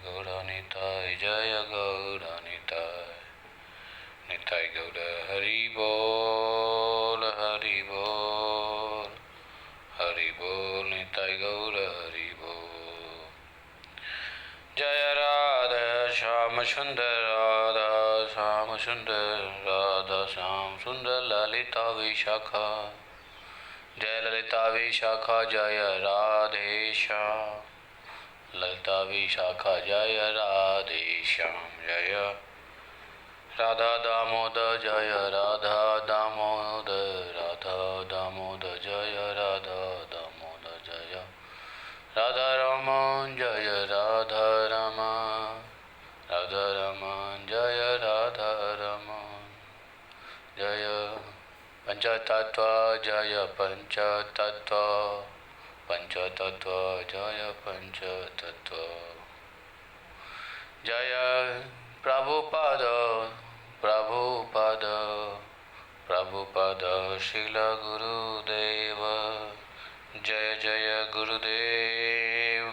गौरानिताय जय गौरानिताय निताय गौर हरि बोल निताय गौर हरि बोल। जय राधा श्याम सुंदर राधा श्याम सुंदर राधा श्याम सुंदर ललिता विशाखा जय ललिता विशाखा जय राधेश्याम ललिता विशाखा जय राधेश्याम जय राधा दामोदर जय राधा दामोदर जय राधा दामोदर जय राधा रमन जय राधा रमन जय राधा रमन जय पंचतत्व जय पंचतत्व जय पंचतत्व जय प्रभुपाद श्रील गुरुदेव जय जय गुरुदेव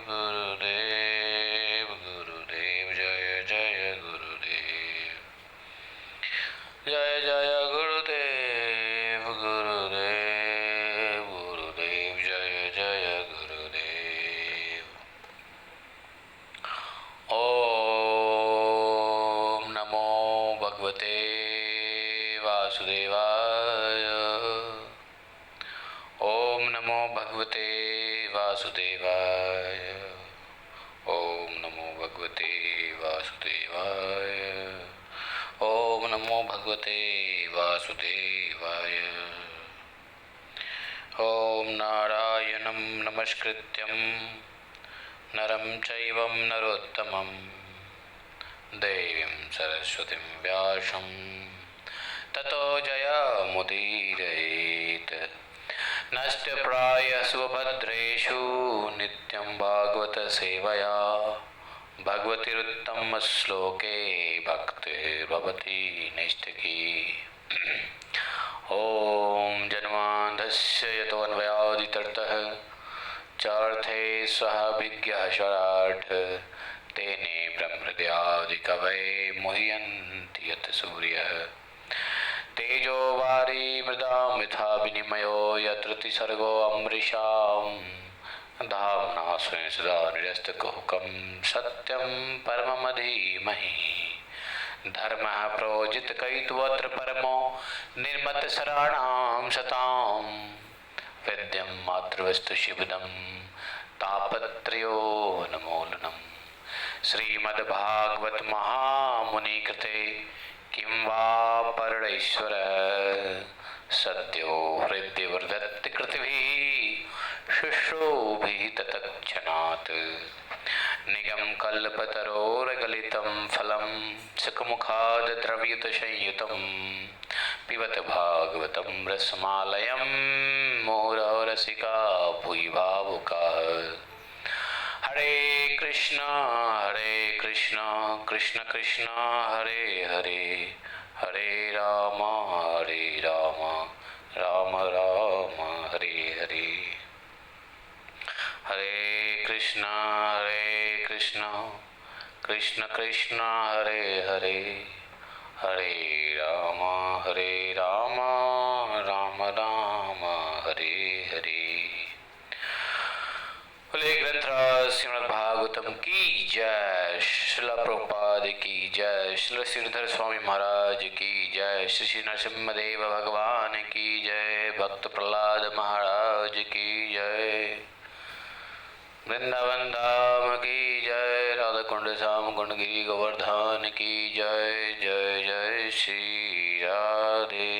जय जय गुरुदेव जय जय गुरुदेव जय जय गुरुदेव। ओम नमो भगवते वासुदेवाय। ओम नमो भगवते वासुदेवाय। ओम नमो भगवते वासुदेवाय। ओम नमो भगवते वासुदेवाय। ओम नारायणं नमस्कृत्यं नरं चैव नरोत्तमं देवीं सरस्वतीं व्यासं ततो जयमुदीरयेत्। नष्टप्रायः सुभद्रेषु नित्यं भागवत सेवया भगवतिरुत्तमश्लोके भक्तिर्भवति नैष्ठिकी। ॐ जन्मान्धस्य यतोऽन्वयादितरतः चार्थे स्वभिज्ञः स्वराट् तेने ब्रह्महृदयादिकवये मुह्यन्ति यत् सूर्यः तेजो वारी मृदां यथा विनिमयो यत्र त्रिसर्गो अमृषां धाम्ना स्वेन सदा निरस्तकुहकं सत्यं परममधीमहि। धर्मः प्रोजितकैतवत्र परमो निर्मतसराणां सतां वेद्यं मातृवस्तु शिवदं तापत्रयोन्मूलनम्। श्रीमद्भागवत महामुनि कृते किं वा परैश्वर सद्यो हृद्यवृधत्ति कृतिभिः शुश्रूभिः तत्क्षणात्। निगम कल्पतरोर्गलितं फलं सुखमुखाद द्रव्ययुतसंयुतं पिबत भागवतं रसमालयं मुहुरहो रसिका भुवि भावुकाः। हरे कृष्णा कृष्ण कृष्ण हरे हरे हरे राम राम राम हरे हरे। हरे कृष्णा कृष्ण कृष्ण हरे हरे हरे राम राम राम हरे हरे। बोले ग्रंथराज श्रीमद् भागवतम की जय। श्रील प्रभुपाद की जय। श्री श्रीधर स्वामी महाराज की जय। श्री श्री नरसिम्हदेव भगवान की जय। भक्त प्रहलाद महाराज की जय। वृंदावन धाम की जय। राधा कुंड श्याम कुंड गिरी गोवर्धन की जय। जय जय श्री राधे।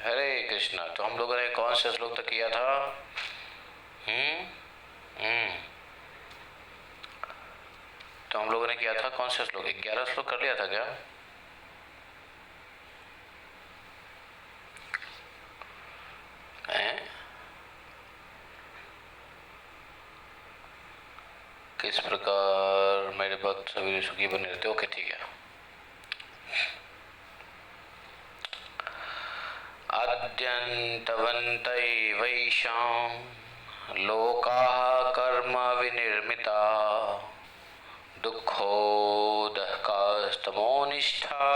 हरे कृष्णा। तो हम लोगों ने कौन सा श्लोक तक किया था? तो हम लोगों ने किया था कौन सा श्लोक? 11 श्लोक कर लिया था क्या? किस प्रकार मेरे भक्त सभी सुखी बने रहते? ओके ठीक है। आद्यन्तवन्तैवैषां लोकाः कर्म विनिर्मिताः दुःखोदकास्तमोनिष्ठा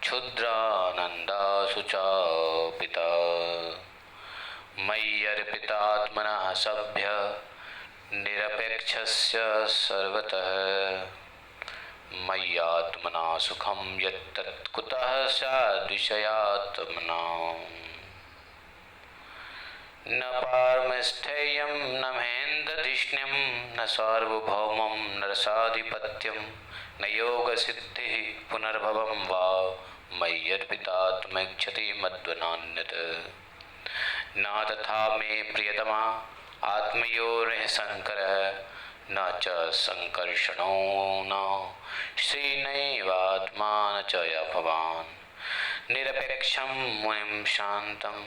क्षुद्रानन्दासु च पिता मय्यर्पितात्मनः सभ्य निरपेक्षस्य सर्वतः मय्यात्मना सुखं यत्तत् कुतः स्याद्विषयात्मना न पारमस्थेयं न महेन्द्रधिष्ण्यं न सार्वभौमं न रसाधिपत्यं न योगसिद्धिः पुनर्भवं वा मय्यर्पितात्मैक्षति मद्वनान्यत् न तथा मे प्रियतमा आत्मयोनिः संकरः न च संकर्षणो न श्रीनैवात्मा न च भवान् निरपेक्षं मुनिं शान्तं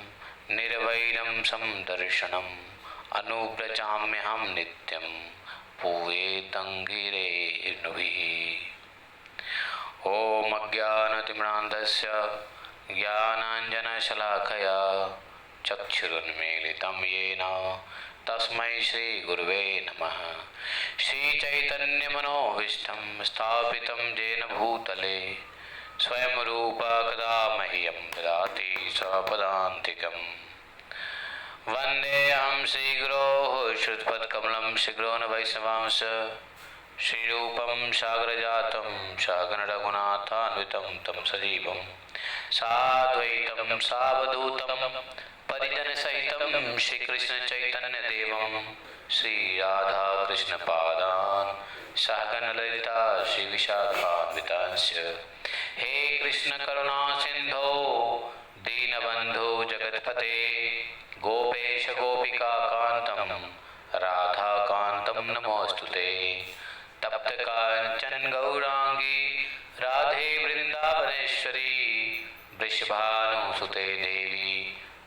निर्वैरं समदर्शनम् अनुव्रजाम्यहं नित्यं पूयेतङ्गिरेणुभिः। ॐ अज्ञानतिम्रान्धस्य ज्ञानाञ्जनशलाकया चक्षुरुन्मीलितं येन तस्मै श्रीगुरुवे नमः। श्रीचैतन्यमनोभीष्टं स्थापितं येन भूतले स्वयं रूपा कदा मह्यं ददाति स्वपदान्तिकम्। वन्देऽहं श्रीगुरोः श्रुतपदकमलं श्रीगुरोन् वैष्णवांश श्रीरूपं सागरजातं सागररघुनाथान्वितं तं सजीवं साद्वैतं सावधूतं परिजनसहितं श्रीकृष्णचैतन्यदेवं श्रीराधाकृष्णपादान् सहगणललिता श्रीविशाखान्वितांश्च। हे कृष्ण करुणा सिंधो दीनबंधो जगत्पते गोपेश गोपिका कांतम राधा कांतम नमोस्तुते। तप्त कांचन गौरांगी राधे वृंदावनेश्वरी वृषभानुसुते देवी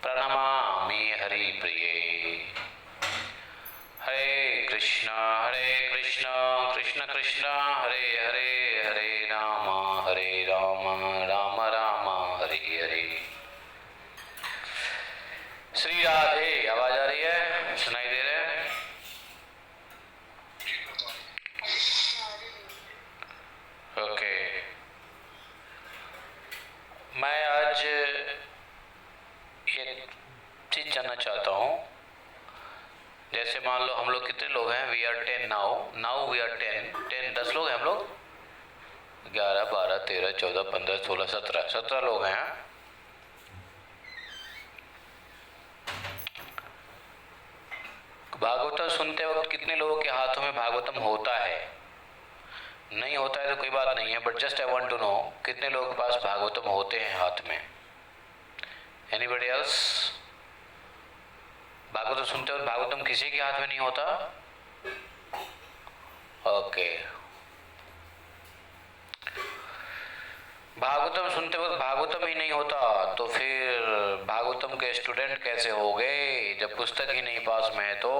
प्रणमामि हरिप्रिये। हरे कृष्णा कृष्ण कृष्ण हरे हरे हरे राम राम राम हरे हरे। श्री राधे आवाज आ रही है, सुनाई दे रहे हैं? ओके, मैं आज ये चीज जानना चाहता हूँ। जैसे मान लो हम लोग कितने लोग हैं? We are 10 now we are 10 लोग हैं हम लोग। 11 12 13 14 15 16 17 लोग हैं। भागवतम सुनते वक्त कितने लोगों के हाथों में भागवतम होता है? नहीं होता है तो कोई बात नहीं है, but just I want to know कितने लोगों के पास भागवतम होते हैं हाथ में? Anybody else? भागवतम सुनते वक्त भागवतम किसी के हाथ में नहीं होता? ओके, भागवतम सुनते वक्त भागवतम ही नहीं होता तो फिर भागवतम के स्टूडेंट कैसे हो गए जब पुस्तक ही नहीं पास में है? तो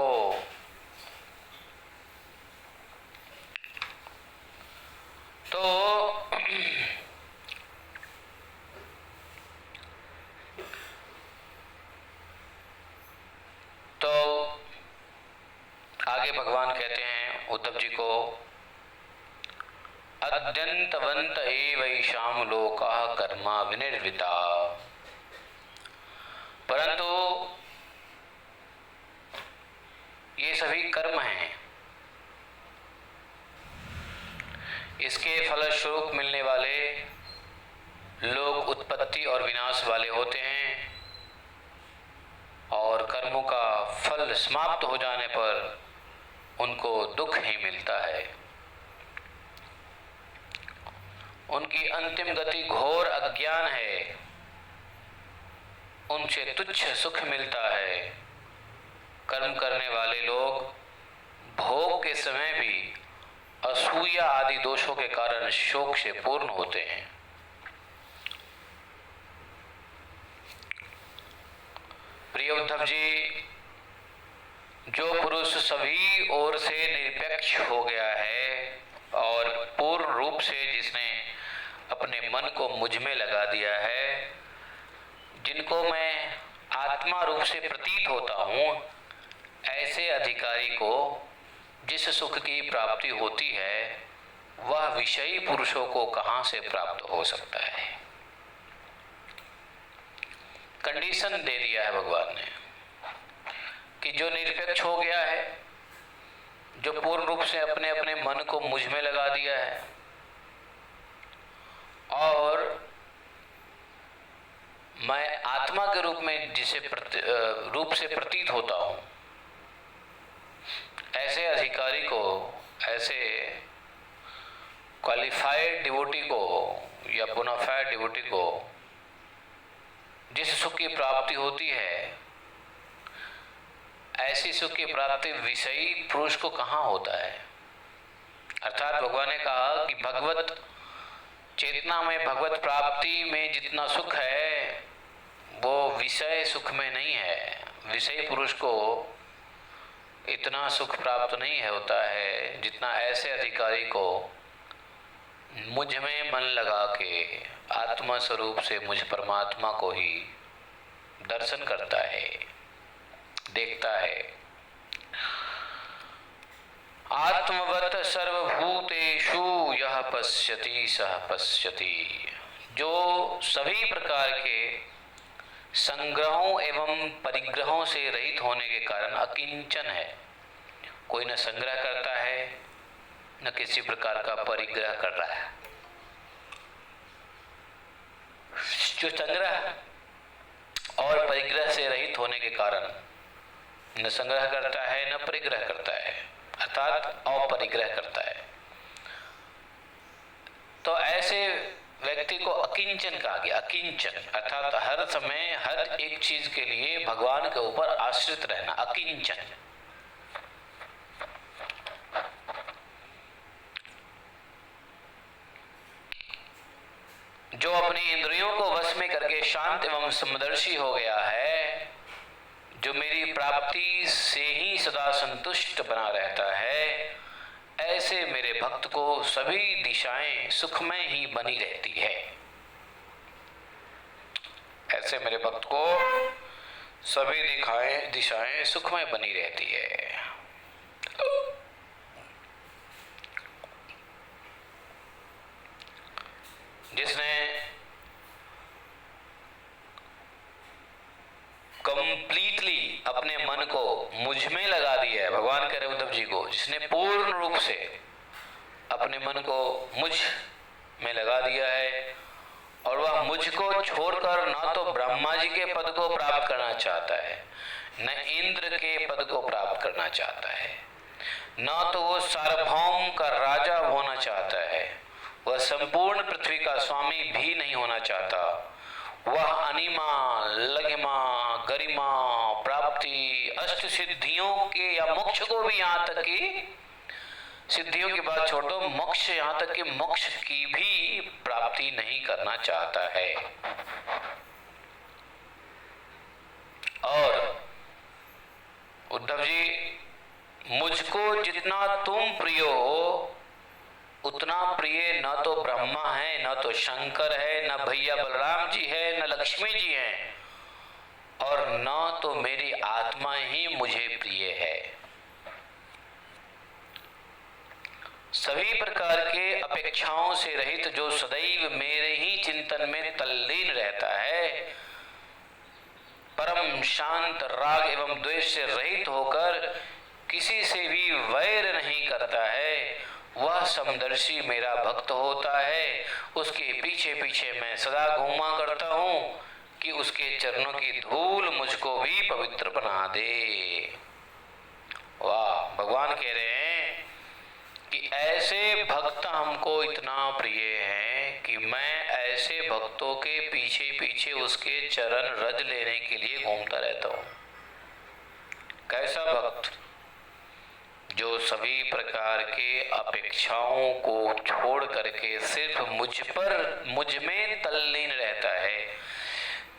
आगे भगवान कहते हैं उद्धव जी को, अद्यन्तवन्त एवैषां लोकाः कर्मा विनिर्वृता। परंतु ये सभी कर्म हैं, इसके फलस्वरूप मिलने वाले लोग उत्पत्ति और विनाश वाले होते हैं, और कर्मों का फल समाप्त हो जाने पर उनको दुख ही मिलता है। उनकी अंतिम गति घोर अज्ञान है, उनसे तुच्छ सुख मिलता है। कर्म करने वाले लोग भोग के समय भी असूया आदि दोषों के कारण शोक से पूर्ण होते हैं। प्रिय उद्धव जी, जो पुरुष सभी ओर से निरपेक्ष हो गया है और पूर्ण रूप से जिसने अपने मन को मुझ में लगा दिया है, जिनको मैं आत्मा रूप से प्रतीत होता हूँ, ऐसे अधिकारी को जिस सुख की प्राप्ति होती है वह विषयी पुरुषों को कहां से प्राप्त हो सकता है। कंडीशन दे दिया है भगवान ने कि जो निरपेक्ष हो गया है, जो पूर्ण रूप से अपने अपने मन को मुझ में लगा दिया है और मैं आत्मा के रूप में जिसे रूप से प्रतीत होता हूं, ऐसे अधिकारी को, ऐसे क्वालिफाइड डिवोटी को या बोनाफाइड डिवोटी को जिस सुख की प्राप्ति होती है, ऐसी सुख की प्राप्ति विषयी पुरुष को कहाँ होता है। अर्थात भगवान ने कहा कि भगवत चेतना में, भगवत प्राप्ति में जितना सुख है वो विषय सुख में नहीं है। विषयी पुरुष को इतना सुख प्राप्त नहीं है होता है जितना ऐसे अधिकारी को मुझ में मन लगा के आत्मा स्वरूप से मुझ परमात्मा को ही दर्शन करता है, देखता है। आत्मवत सर्वभूतेषु यह पश्यति सह पश्यति, जो सभी प्रकार के संग्रहों एवं परिग्रहों से रहित होने के कारण अकिंचन है। कोई न संग्रह करता है न किसी प्रकार का परिग्रह कर रहा है। जो संग्रह और परिग्रह से रहित होने के कारण न संग्रह करता है न परिग्रह करता है, अर्थात अपरिग्रह करता है, तो ऐसे व्यक्ति को अकिंचन कहा गया। अकिंचन अर्थात हर समय हर एक चीज के लिए भगवान के ऊपर आश्रित रहना, अकिंचन। जो अपनी इंद्रियों को वश में करके शांत एवं समदर्शी हो गया है, जो मेरी प्राप्ति से ही सदा संतुष्ट बना रहता है, ऐसे मेरे भक्त को सभी दिशाएं सुखमय ही बनी रहती है। ऐसे मेरे भक्त को सभी दिशाएं सुखमय बनी रहती है। जिसने कंप्लीटली अपने मन को मुझ में लगा दिया है, भगवान कह रहे उद्धव जी को, जिसने पूर्ण रूप से अपने मन को मुझ में लगा दिया है और वह मुझको छोड़कर न तो ब्रह्मा जी के पद को प्राप्त करना चाहता है, न इंद्र के पद को प्राप्त करना चाहता है, न तो वो सार्वभौम का राजा होना चाहता है, वह संपूर्ण पृथ्वी का स्वामी भी नहीं होना चाहता। वह अनिमा, लघिमा, गरिमा, प्राप्ति, अष्ट सिद्धियों के या मोक्ष को भी, यहाँ तक कि सिद्धियों की बात छोड़ो, मोक्ष, यहाँ तक कि मोक्ष की भी प्राप्ति नहीं करना चाहता है। और उद्धव जी, मुझको जितना तुम प्रिय हो उतना प्रिय न तो ब्रह्मा है, न तो शंकर है, न भैया बलराम जी है, न लक्ष्मी जी हैं, और न तो मेरी आत्मा ही मुझे प्रिय है। सभी प्रकार के अपेक्षाओं से रहित जो सदैव मेरे ही चिंतन में तल्लीन रहता है, परम शांत, राग एवं द्वेष से रहित होकर किसी से भी वैर नहीं करता है, वह समदर्शी मेरा भक्त होता है। उसके पीछे पीछे मैं सदा घूमा करता हूं कि उसके चरणों की धूल मुझको भी पवित्र बना दे। वाह, भगवान कह रहे हैं कि ऐसे भक्त हमको इतना प्रिय हैं कि मैं ऐसे भक्तों के पीछे पीछे उसके चरण रज लेने के लिए घूमता रहता हूं। कैसा भक्त? जो सभी प्रकार के अपेक्षाओं को छोड़ करके सिर्फ मुझ में तल्लीन रहता है,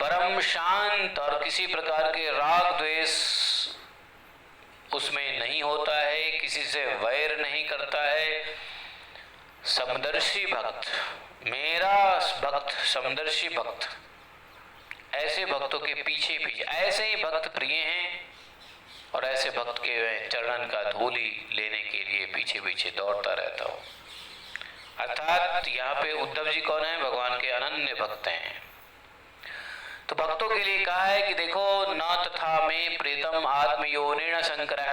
परम शांत, और किसी प्रकार के राग द्वेष उसमें नहीं होता है, किसी से वैर नहीं करता है। समदर्शी भक्त, मेरा भक्त, समदर्शी भक्त, ऐसे भक्तों के पीछे पीछे, ऐसे ही भक्त प्रिय हैं और ऐसे भक्त के चरण का धूली लेने के पीछे दौड़ता रहता हूँ। अर्थात यहाँ पे उद्धव जी कौन है? भगवान के अनन्य भक्त हैं। तो भक्तों के लिए कहा है कि देखो, न तथा में प्रीतम आत्मयोनिन संकरः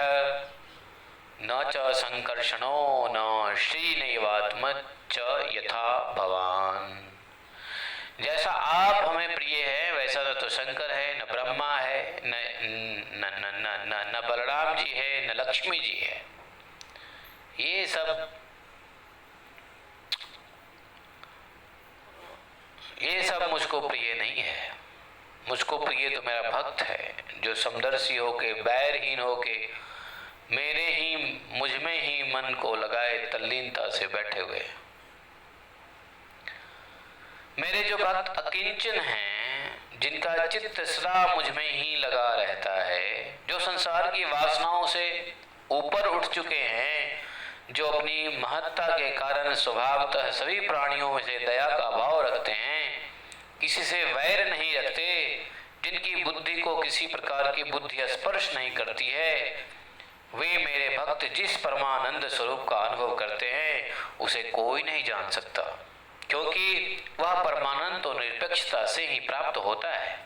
न च संकर्षणो न श्रीनैवात्म च यथा भवान। जैसा आप हमें प्रिय है वैसा न तो शंकर है, न ब्रह्मा है, न न न न न न बलराम जी है, न लक्ष्मी जी है। ये सब मुझको प्रिय नहीं है। मुझको प्रिय तो मेरा भक्त है, जो समदर्शी होके, बैरहीन होके, मेरे ही मुझ में ही मन को लगाए तल्लीनता से बैठे हुए। मेरे जो भक्त अकिंचन हैं, जिनका चित्त सदा मुझ में ही लगा रहता है, जो संसार की वासनाओं से ऊपर उठ चुके हैं, जो अपनी महत्ता के कारण स्वभावतः सभी प्राणियों में से दया का भाव रखते हैं, किसी से वैर नहीं रखते, जिनकी बुद्धि को किसी प्रकार की बुद्धि स्पर्श नहीं करती है, वे मेरे भक्त जिस परमानंद स्वरूप का अनुभव करते हैं उसे कोई नहीं जान सकता, क्योंकि वह परमानंद तो निरपेक्षता से ही प्राप्त होता है।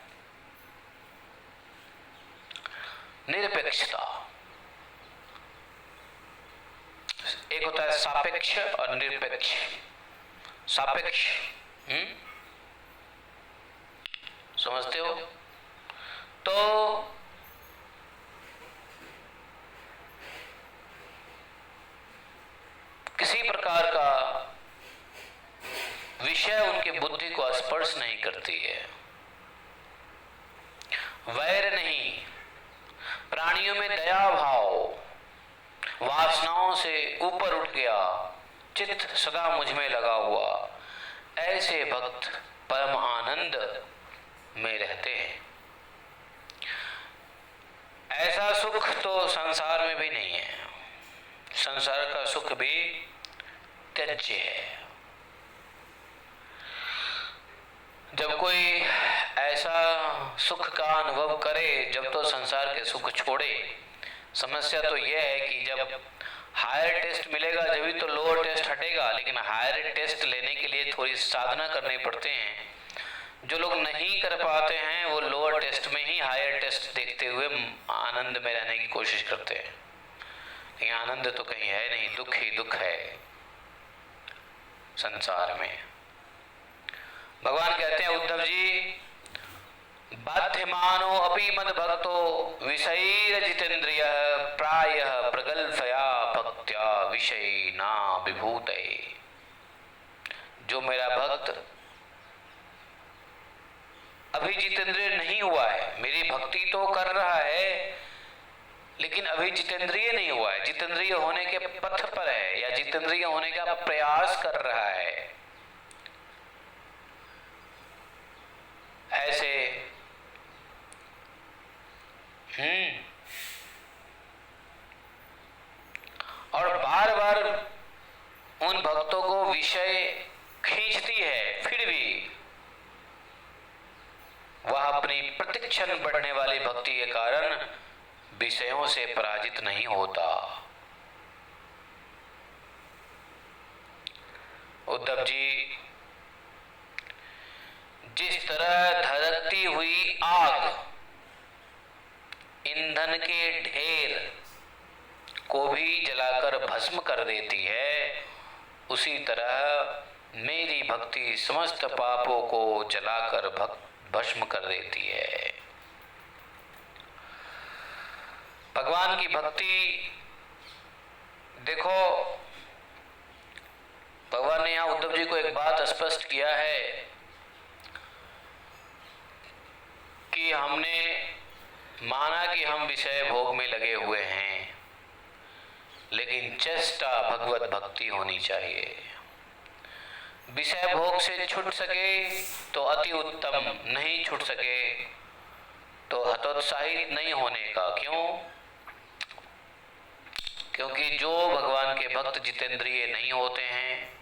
निरपेक्षता, एक होता है सापेक्ष और निरपेक्ष। सापेक्ष समझते हो? तो किसी प्रकार का विषय उनके बुद्धि को स्पर्श नहीं करती है, वैर नहीं, प्राणियों में दया भाव, वासनाओं से ऊपर उठ गया, चित्त सदा मुझ में लगा हुआ, ऐसे भक्त परम आनंद में रहते हैं। ऐसा सुख तो संसार में भी नहीं है। संसार का सुख भी त्याज्य है। जब कोई ऐसा सुख का अनुभव करे जब तो संसार के सुख छोड़े। समस्या तो यह है कि जब हायर टेस्ट मिलेगा जब तो लोअर टेस्ट हटेगा, लेकिन हायर टेस्ट लेने के लिए थोड़ी साधना करनी पड़ते हैं। जो लोग नहीं कर पाते हैं वो लोअर टेस्ट में ही हायर टेस्ट देखते हुए आनंद में रहने की कोशिश करते हैं। लेकिन आनंद तो कहीं है नहीं, दुख ही दुख है संसार में। भगवान कहते हैं उद्धव जी, बाध्यमानो अपि मद भक्तो विषयैर्जितेन्द्रिय प्रायः प्रगल्भया भक्त्या विषय ना विभूते। जो मेरा भक्त अभी जितेंद्रिय नहीं हुआ है, मेरी भक्ति तो कर रहा है लेकिन अभी जितेंद्रिय नहीं हुआ है, जितेंद्रिय होने के पथ पर है या जितेंद्रिय होने का प्रयास कर रहा है, ऐसे और बार बार उन भक्तों को विषय खींचती है, फिर भी वह अपनी प्रतिक्षण बढ़ने वाली भक्ति के कारण विषयों से पराजित नहीं होता। उद्धव जी, जिस तरह धधकती हुई आग ईंधन के ढेर को भी जलाकर भस्म कर देती है, उसी तरह मेरी भक्ति समस्त पापों को जलाकर भस्म कर देती है। भगवान की भक्ति देखो, भगवान ने यहां उद्धव जी को एक बात स्पष्ट किया है कि हमने माना कि हम विषय भोग में लगे हुए हैं, लेकिन चेष्टा भगवत भक्ति होनी चाहिए। विषय भोग से छूट सके तो अति उत्तम, नहीं छूट सके तो हतोत्साहित नहीं होने का। क्यों? क्योंकि जो भगवान के भक्त जितेंद्रिय नहीं होते हैं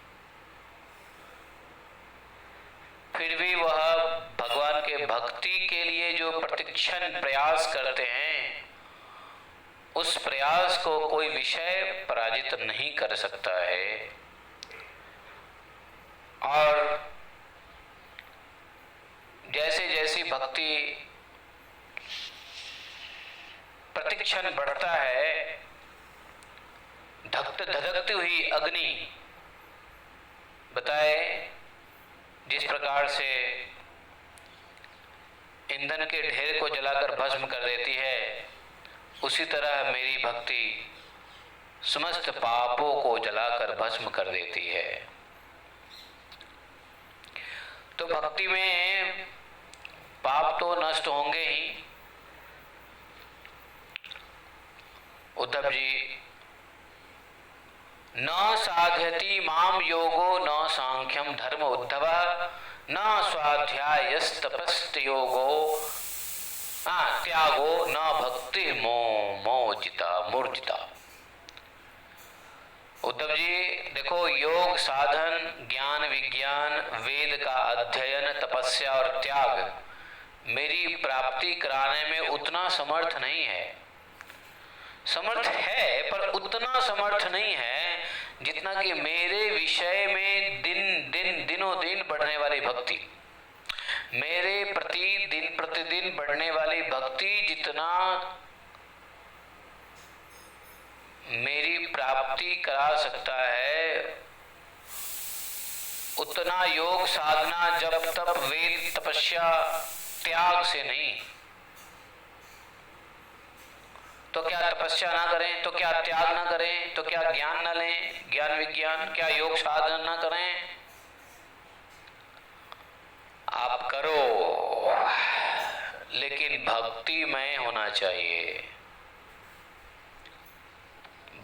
फिर भी वह भगवान के भक्ति के लिए जो प्रतिक्षण प्रयास करते हैं उस प्रयास को कोई विषय पराजित नहीं कर सकता है। और जैसे जैसी भक्ति प्रतिक्षण बढ़ता है, धधकती हुई अग्नि बताए जिस प्रकार से ईंधन के ढेर को जलाकर भस्म कर देती है, उसी तरह मेरी भक्ति समस्त पापों को जलाकर भस्म कर देती है। तो भक्ति में पाप तो नष्ट होंगे ही। उद्धव जी, न साध्यति माम योगो न सांख्यम धर्म उद्धव न स्वाध्यायस्तपस्त योगो त्यागो न भक्ति मोजिता मूर्जिता। उद्धव जी देखो, योग साधन, ज्ञान विज्ञान, वेद का अध्ययन, तपस्या और त्याग मेरी प्राप्ति कराने में उतना समर्थ नहीं है। समर्थ है पर उतना समर्थ नहीं है जितना कि मेरे विषय में दिनों दिन बढ़ने वाली भक्ति, मेरे प्रति दिन प्रतिदिन बढ़ने वाली भक्ति जितना मेरी प्राप्ति करा सकता है, उतना योग साधना जब तप वेद तपस्या त्याग से नहीं। तो क्या तपस्या ना करें, तो क्या त्याग ना करें, तो क्या ज्ञान ना लें, ज्ञान विज्ञान, क्या योग साधन ना करें? आप करो, लेकिन भक्तिमय होना चाहिए।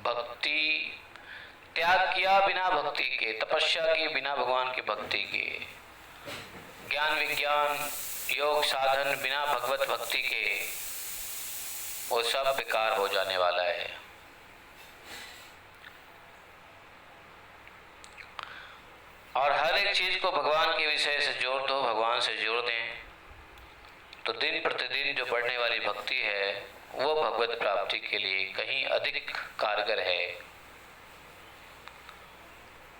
भक्ति त्याग किया बिना भक्ति के, तपस्या की बिना भगवान की भक्ति के, ज्ञान विज्ञान योग साधन बिना भगवत भक्ति के, वो सब बेकार हो जाने वाला है। और हर एक चीज को भगवान के विषय से जोड़ दो, भगवान से जोड़ दें, तो दिन प्रतिदिन जो बढ़ने वाली भक्ति है वो भगवत प्राप्ति के लिए कहीं अधिक कारगर है।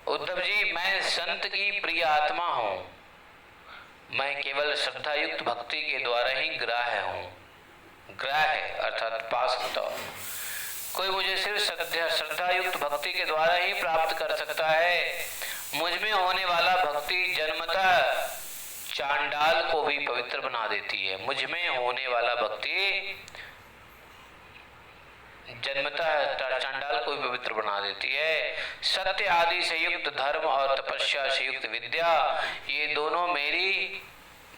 उद्धव जी, मैं संत की प्रिय आत्मा हूं, मैं केवल श्रद्धा युक्त भक्ति के द्वारा ही ग्राह्य हूं। ग्राह्य अर्थात पा सकता हूं, कोई मुझे सिर्फ श्रद्धा युक्त भक्ति के द्वारा ही प्राप्त कर सकता है। मुझ में होने वाला भक्ति जन्मतः चांडाल को भी पवित्र बना देती है। मुझ में होने वाला भक्ति जन्मतः चांडाल को भी पवित्र बना देती है। सत्य आदि से युक्त धर्म और तपस्या से युक्त विद्या, ये दोनों मेरी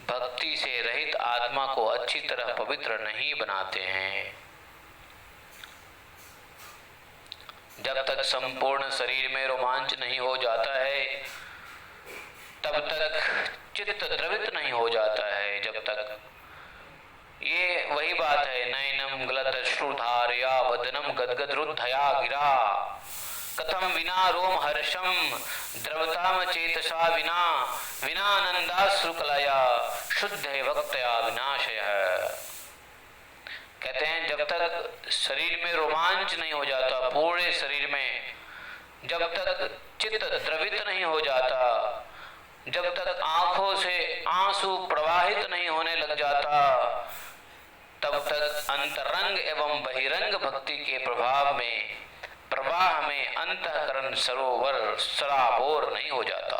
भक्ति से रहित आत्मा को अच्छी तरह पवित्र नहीं बनाते हैं। जब तक संपूर्ण शरीर में रोमांच नहीं हो जाता है, तब तक चित्त द्रवित नहीं हो जाता है। जब तक ये वही बात है, नयनम गलदश्रुधारया वदनम गदगद रुद्धया गिरा कथम विना रोम हर्षम द्रवताम चेतसा विना विनानंदाश्रुकलया शुद्ध भक्तया विनाशय। कहते हैं जब तक शरीर में रोमांच नहीं हो जाता, पूरे शरीर में जब तक चित्त द्रवित नहीं हो जाता, जब तक आंखों से आंसू प्रवाहित नहीं होने लग जाता, तब तक अंतरंग एवं बहिरंग भक्ति के प्रवाह में अंतःकरण सरोवर सराबोर नहीं हो जाता।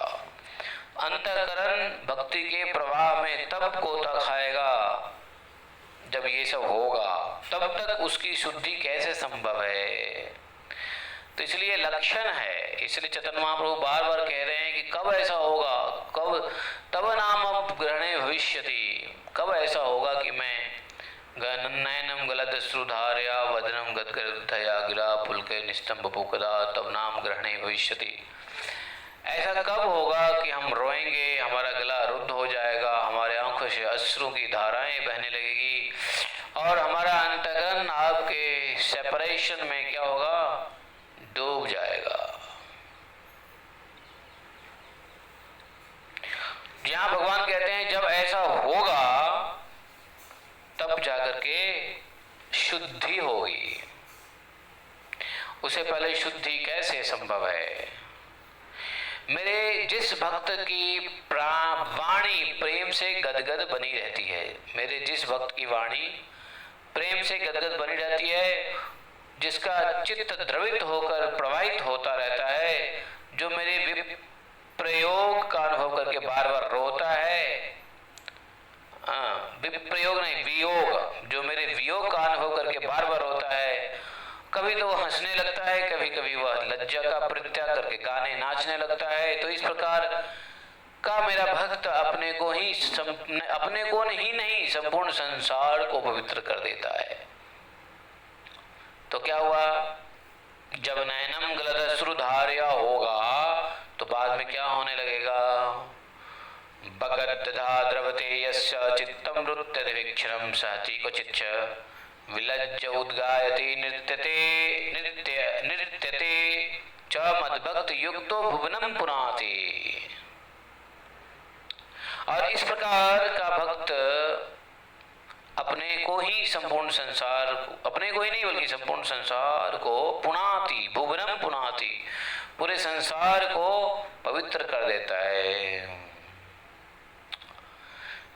अंतःकरण भक्ति के प्रवाह में तब गोता खाएगा जब ये सब होगा, तब तक उसकी शुद्धि कैसे संभव है? तो इसलिए लक्षण है, इसलिए चैतन्य महाप्रभु बार बार कह रहे हैं कि कब ऐसा होगा, कब तब नाम ग्रहणे भविष्यति, कब ऐसा होगा कि मैं नयनम गलदश्रुधारया वदनम गदगदया गिरा पुलके निस्तंभ पुकदा तब नाम ग्रहणे भविष्यति। ऐसा कब होगा कि हम रोएंगे, हमारा गला रुद्ध हो जाएगा, हमारे आंखों से अश्रु की धाराएं बहने लगेगी और हमारा अंतःकरण आपके सेपरेशन में क्या होगा, डूब जाएगा। जहां भगवान कहते हैं जब ऐसा होगा तब जाकर के शुद्धि होगी। पहले शुद्धि कैसे संभव है? मेरे जिस भक्त की वाणी प्रेम से गदगद बनी रहती है, मेरे जिस भक्त की वाणी प्रेम से गदगद बनी रहती है, जिसका चित्त द्रवित होकर प्रवाहित होता रहता है, जो मेरे विप्रयोग का अनुभव करके बार बार रोता है, विप्रयोग नहीं वियोग, जो मेरे वियोग का अनुभव करके बार बार रोता है, कभी तो वो हंसने लगता है, कभी कभी वह लज्जा का परित्याग करके गाने नाचने लगता है। तो इस प्रकार का मेरा भक्त अपने को ही नहीं संपूर्ण संसार को पवित्र कर देता है। तो क्या हुआ? जब नयनम गलदश्रुधार्या होगा तो बाद में क्या होने लगेगा? बगद्धा द्रवते यस्य चित्तम नृत्यते वीक्षणम सहति क्वचिच्च विलज्ज उद्गायते नृत्यते च मद्भक्त युक्तो भुवनम पुनाति। और इस प्रकार का भक्त अपने को ही संपूर्ण संसार, अपने को ही नहीं बल्कि संपूर्ण संसार को पुनाति, भुवनम पुनाति, पूरे संसार को पवित्र कर देता है।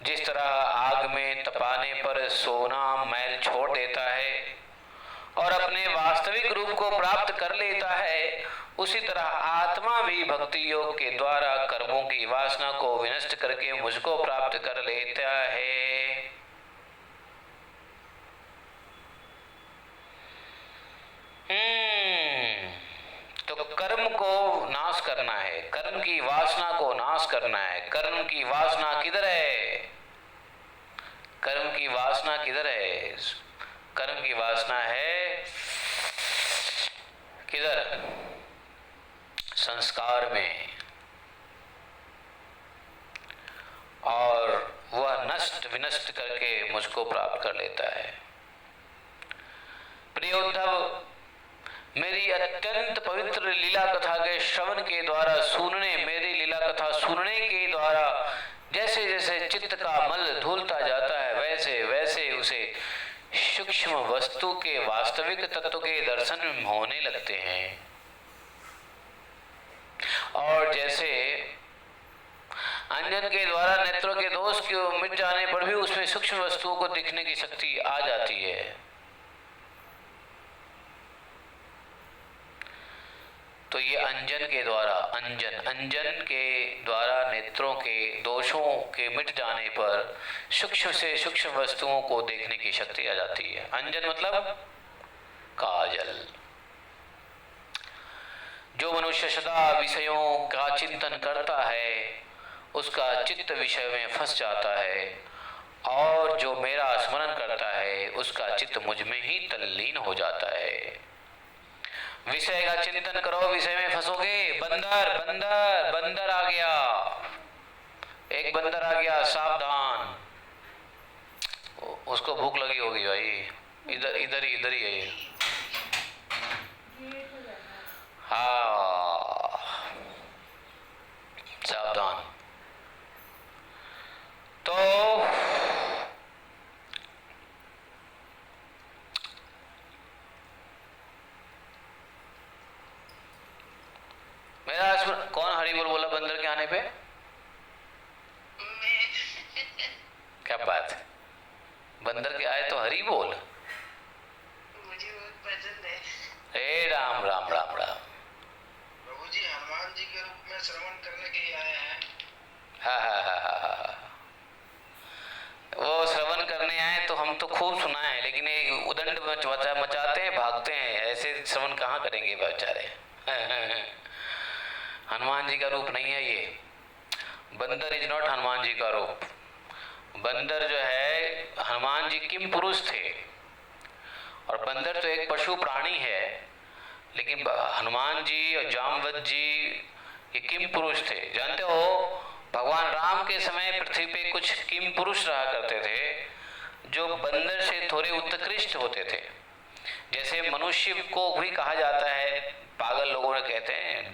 जिस तरह आग में तपाने पर सोना मैल छोड़ देता है और अपने वास्तविक रूप को प्राप्त कर लेता है, उसी तरह आत्मा भी भक्ति योग के द्वारा कर्मों की वासना को विनष्ट करके मुझको प्राप्त कर लेता है। तो कर्म को नाश करना है, कर्म की वासना को नाश करना है। कर्म की वासना किधर है? कर्म की वासना किधर है? कर्म की वासना है किधर? संस्कार में। और वह नष्ट विनष्ट करके मुझको प्राप्त कर लेता है। प्रिय उद्धव, मेरी अत्यंत पवित्र लीला कथा के श्रवण के द्वारा सुनने, मेरी लीला कथा सुनने के द्वारा जैसे जैसे चित्त का मल धुलता जाता है, वैसे वैसे उसे सूक्ष्म वस्तु के वास्तविक तत्व के दर्शन होने लगते हैं। और जैसे अंजन के द्वारा नेत्रों के दोष के मिट जाने पर भी उसमें सूक्ष्म वस्तुओं को दिखने की शक्ति आ जाती है। तो ये अंजन के द्वारा नेत्रों के दोषों के मिट जाने पर सूक्ष्म से सूक्ष्म वस्तुओं को देखने की शक्ति आ जाती है। अंजन मतलब काजल। जो मनुष्य सदा विषयों का चिंतन करता है उसका चित्त विषय में फंस जाता है, और जो मेरा स्मरण करता है उसका चित्त मुझ में ही तल्लीन हो जाता है। विषय का चिंतन करो, विषय में फंसोगे। बंदर आ गया, एक बंदर आ गया, सावधान। उसको भूख लगी होगी भाई, इधर ही है। हाँ, सावधान। तो मेरा कौन हरी बोल बोला बंदर के आने पे? क्या बात है, बंदर के आए तो हरी बोल। मुझे बहुत पसंद है। हे राम राम राम राम। प्रभु जी हनुमान जी के रूप में श्रवण करने के लिए आए हैं। हाँ। वो श्रवण करने आए तो हम तो खूब सुना है, लेकिन ये उदंड मचाते हैं, भागते हैं, ऐसे श्रवण कहाँ करेंगे बेचारे। हनुमान जी का रूप नहीं है ये। बंदर इज नॉट हनुमान जी का रूप। बंदर जो है, हनुमान जी किम पुरुष थे, और बंदर तो एक पशु प्राणी है, लेकिन हनुमान जी और जामवंत जी ये किम पुरुष थे। जानते हो, भगवान राम के समय पृथ्वी पे कुछ किम पुरुष रहा करते थे जो बंदर से थोड़े उत्कृष्ट होते थे। जैसे मनुष्य को भी कहा जाता है, पागल लोगों ने कहते हैं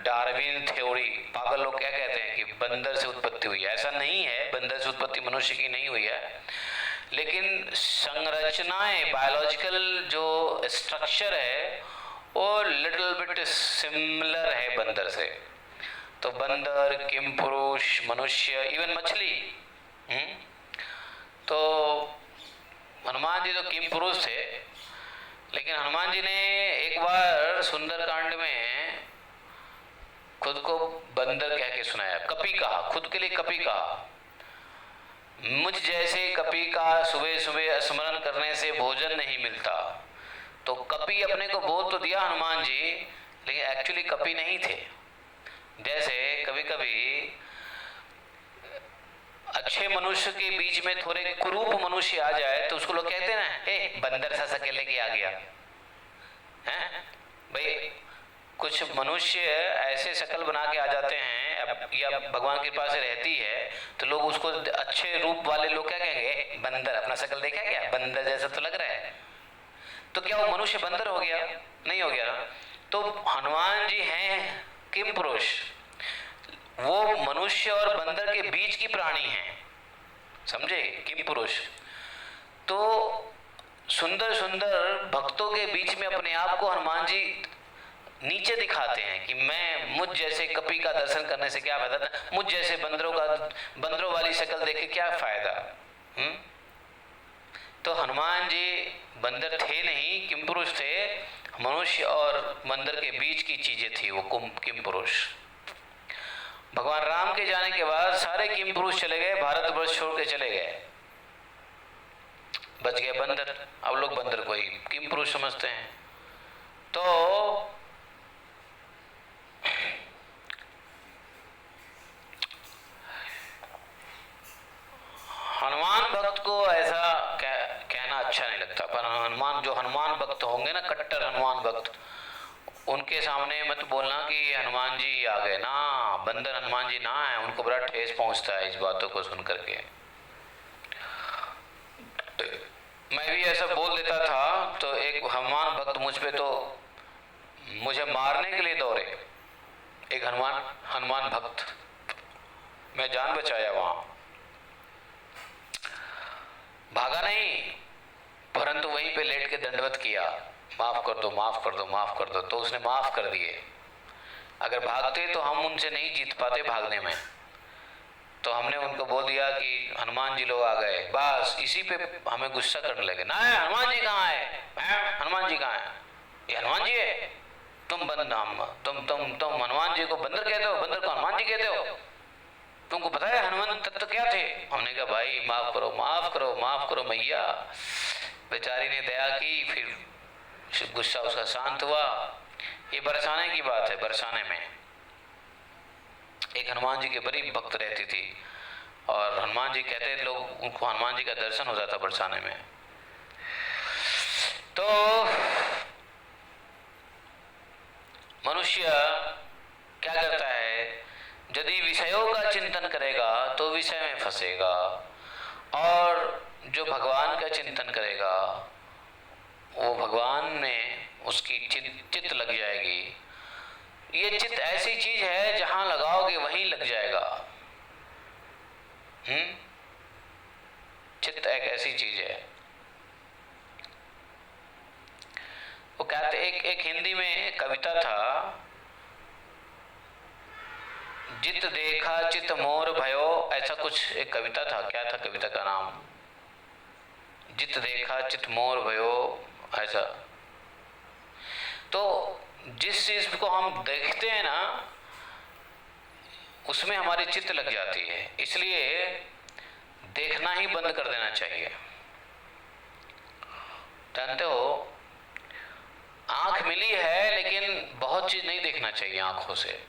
डार्विन थ्योरी, पागल लोग क्या कहते हैं कि बंदर से उत्पत्ति हुई है। ऐसा नहीं है, बंदर से उत्पत्ति मनुष्य की नहीं हुई है, लेकिन संरचनाएं, बायोलॉजिकल जो स्ट्रक्चर है वो लिटिल बिट सिमिलर है बंदर से। तो बंदर, किम पुरुष, मनुष्य, इवन मछली। तो हनुमान जी तो किम पुरुष थे, लेकिन हनुमान जी ने एक बार सुंदरकांड में खुद को बंदर कह के सुनाया, कपि कहा, खुद के लिए कपि कहा। मुझ जैसे कपि का सुबह सुबह स्मरण करने से भोजन नहीं मिलता। तो कपि अपने को बोल तो दिया हनुमान जी, लेकिन एक्चुअली कपि नहीं थे। जैसे कभी कभी अच्छे मनुष्य के बीच में थोड़े कुरूप मनुष्य आ जाए तो उसको लोग कहते हैं ना, ए बंदर सा सकेले के आ गया है भाई। कुछ मनुष्य ऐसे शक्ल बना के आ जाते हैं या भगवान की कृपा से रहती है तो लोग उसको, अच्छे रूप वाले लोग क्या कहेंगे, बंदर, अपना शक्ल देखा क्या, बंदर जैसा तो लग रहा है। तो क्या वो मनुष्य बंदर हो गया? नहीं हो गया ना। तो हनुमान जी हैं किम पुरुष, वो मनुष्य और बंदर के बीच की प्राणी हैं, समझे, किम पुरुष। तो सुंदर सुंदर भक्तों के बीच में अपने आप को हनुमान जी नीचे दिखाते हैं कि मैं, मुझ जैसे कपि का दर्शन करने से क्या फायदा, मुझ जैसे बंदरों वाली शक्ल देख के क्या फायदा। तो हनुमान जी बंदर थे नहीं, किम पुरुष थे। मनुष्य और बंदर के बीच की चीजें थी वो किम पुरुष। भगवान राम के जाने के बाद सारे किम पुरुष चले गए, भारतवर्ष छोड़ के चले गए, बच गए बंदर। अब लोग बंदर को ही किम पुरुष समझते हैं। तो हनुमान भक्त को ऐसा कहना अच्छा नहीं लगता, पर हनुमान भक्त होंगे ना, कट्टर हनुमान भक्त, उनके सामने मत बोलना कि हनुमान जी आ गए ना, बंदर हनुमान जी ना है। उनको बड़ा ठेस पहुंचता है इस बातों को सुन करके। मैं भी ऐसा बोल देता था तो एक हनुमान भक्त मुझ पे तो मुझे मारने के लिए दौड़े। एक हनुमान भक्त, मैं जान बचाया वहां, भागा नहीं, परंतु वहीं पे लेट के दंडवत किया, माफ कर दो, माफ कर दो, माफ कर दो। तो उसने माफ कर दिए। अगर भागते तो हम उनसे नहीं जीत पाते भागने में। तो हमने उनको बोल दिया कि हनुमान जी लोग आ गए, बस इसी पे हमें गुस्सा करने लगे, ना हनुमान जी कहाँ है, हनुमान जी कहाँ है, ये हनुमान जी है, तुम हनुमान जी को बंदर कहते हो, बंदर को हनुमान जी कहते हो, तुमको पता है हनुमान तत्व क्या थे? हमने कहा भाई माफ करो, माफ करो, माफ करो मैया। बेचारी ने दया की, फिर गुस्सा उसका शांत हुआ। ये बरसाने की बात है। बरसाने में एक हनुमान जी की बड़ी भक्त रहती थी, और हनुमान जी कहते लोग, उनको हनुमान जी का दर्शन हो जाता बरसाने में। तो मनुष्य क्या करता है, यदि विषयों का चिंतन करेगा तो विषय में फंसेगा, और जो भगवान का चिंतन करेगा वो भगवान में उसकी चित्त लग जाएगी। ये चित्त ऐसी चीज है जहां लगाओगे वहीं लग जाएगा। चित्त एक ऐसी चीज है। वो कहते, एक हिंदी में कविता था, जित देखा चित मोर भयो, ऐसा कुछ एक कविता था। क्या था कविता का नाम? जित देखा चित मोर भयो, ऐसा। तो जिस चीज को हम देखते हैं ना, उसमें हमारी चित्त लग जाती है। इसलिए देखना ही बंद कर देना चाहिए। जानते हो, आंख मिली है लेकिन बहुत चीज नहीं देखना चाहिए आंखों से।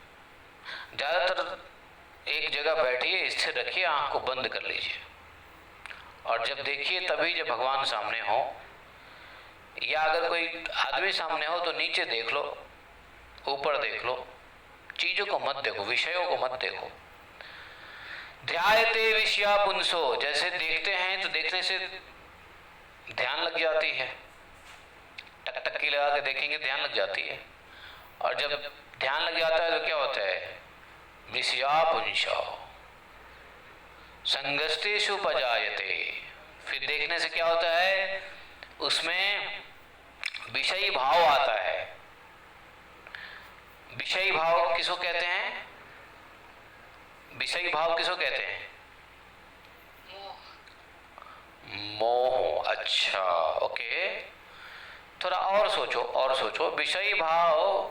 ज्यादातर एक जगह बैठिए, स्थिर रखिए, आंख को बंद कर लीजिए, और जब देखिए तभी जब भगवान सामने हो, या अगर कोई आदमी सामने हो तो नीचे देख लो, ऊपर देख लो, चीजों को मत देखो, विषयों को मत देखो। ध्यायते विषया पुंसो, जैसे देखते हैं तो देखने से ध्यान लग जाती है। टकटकी लगा के देखेंगे ध्यान लग जाती है, और जब ध्यान लग जाता है तो क्या होता है, विषया पुंसो संगस्तेषु पजायते। फिर देखने से क्या होता है, उसमें विषयी भाव आता है। विषयी भाव किसको कहते हैं? विषयी भाव किसको कहते हैं? मोह। अच्छा, ओके, थोड़ा और सोचो। विषयी भाव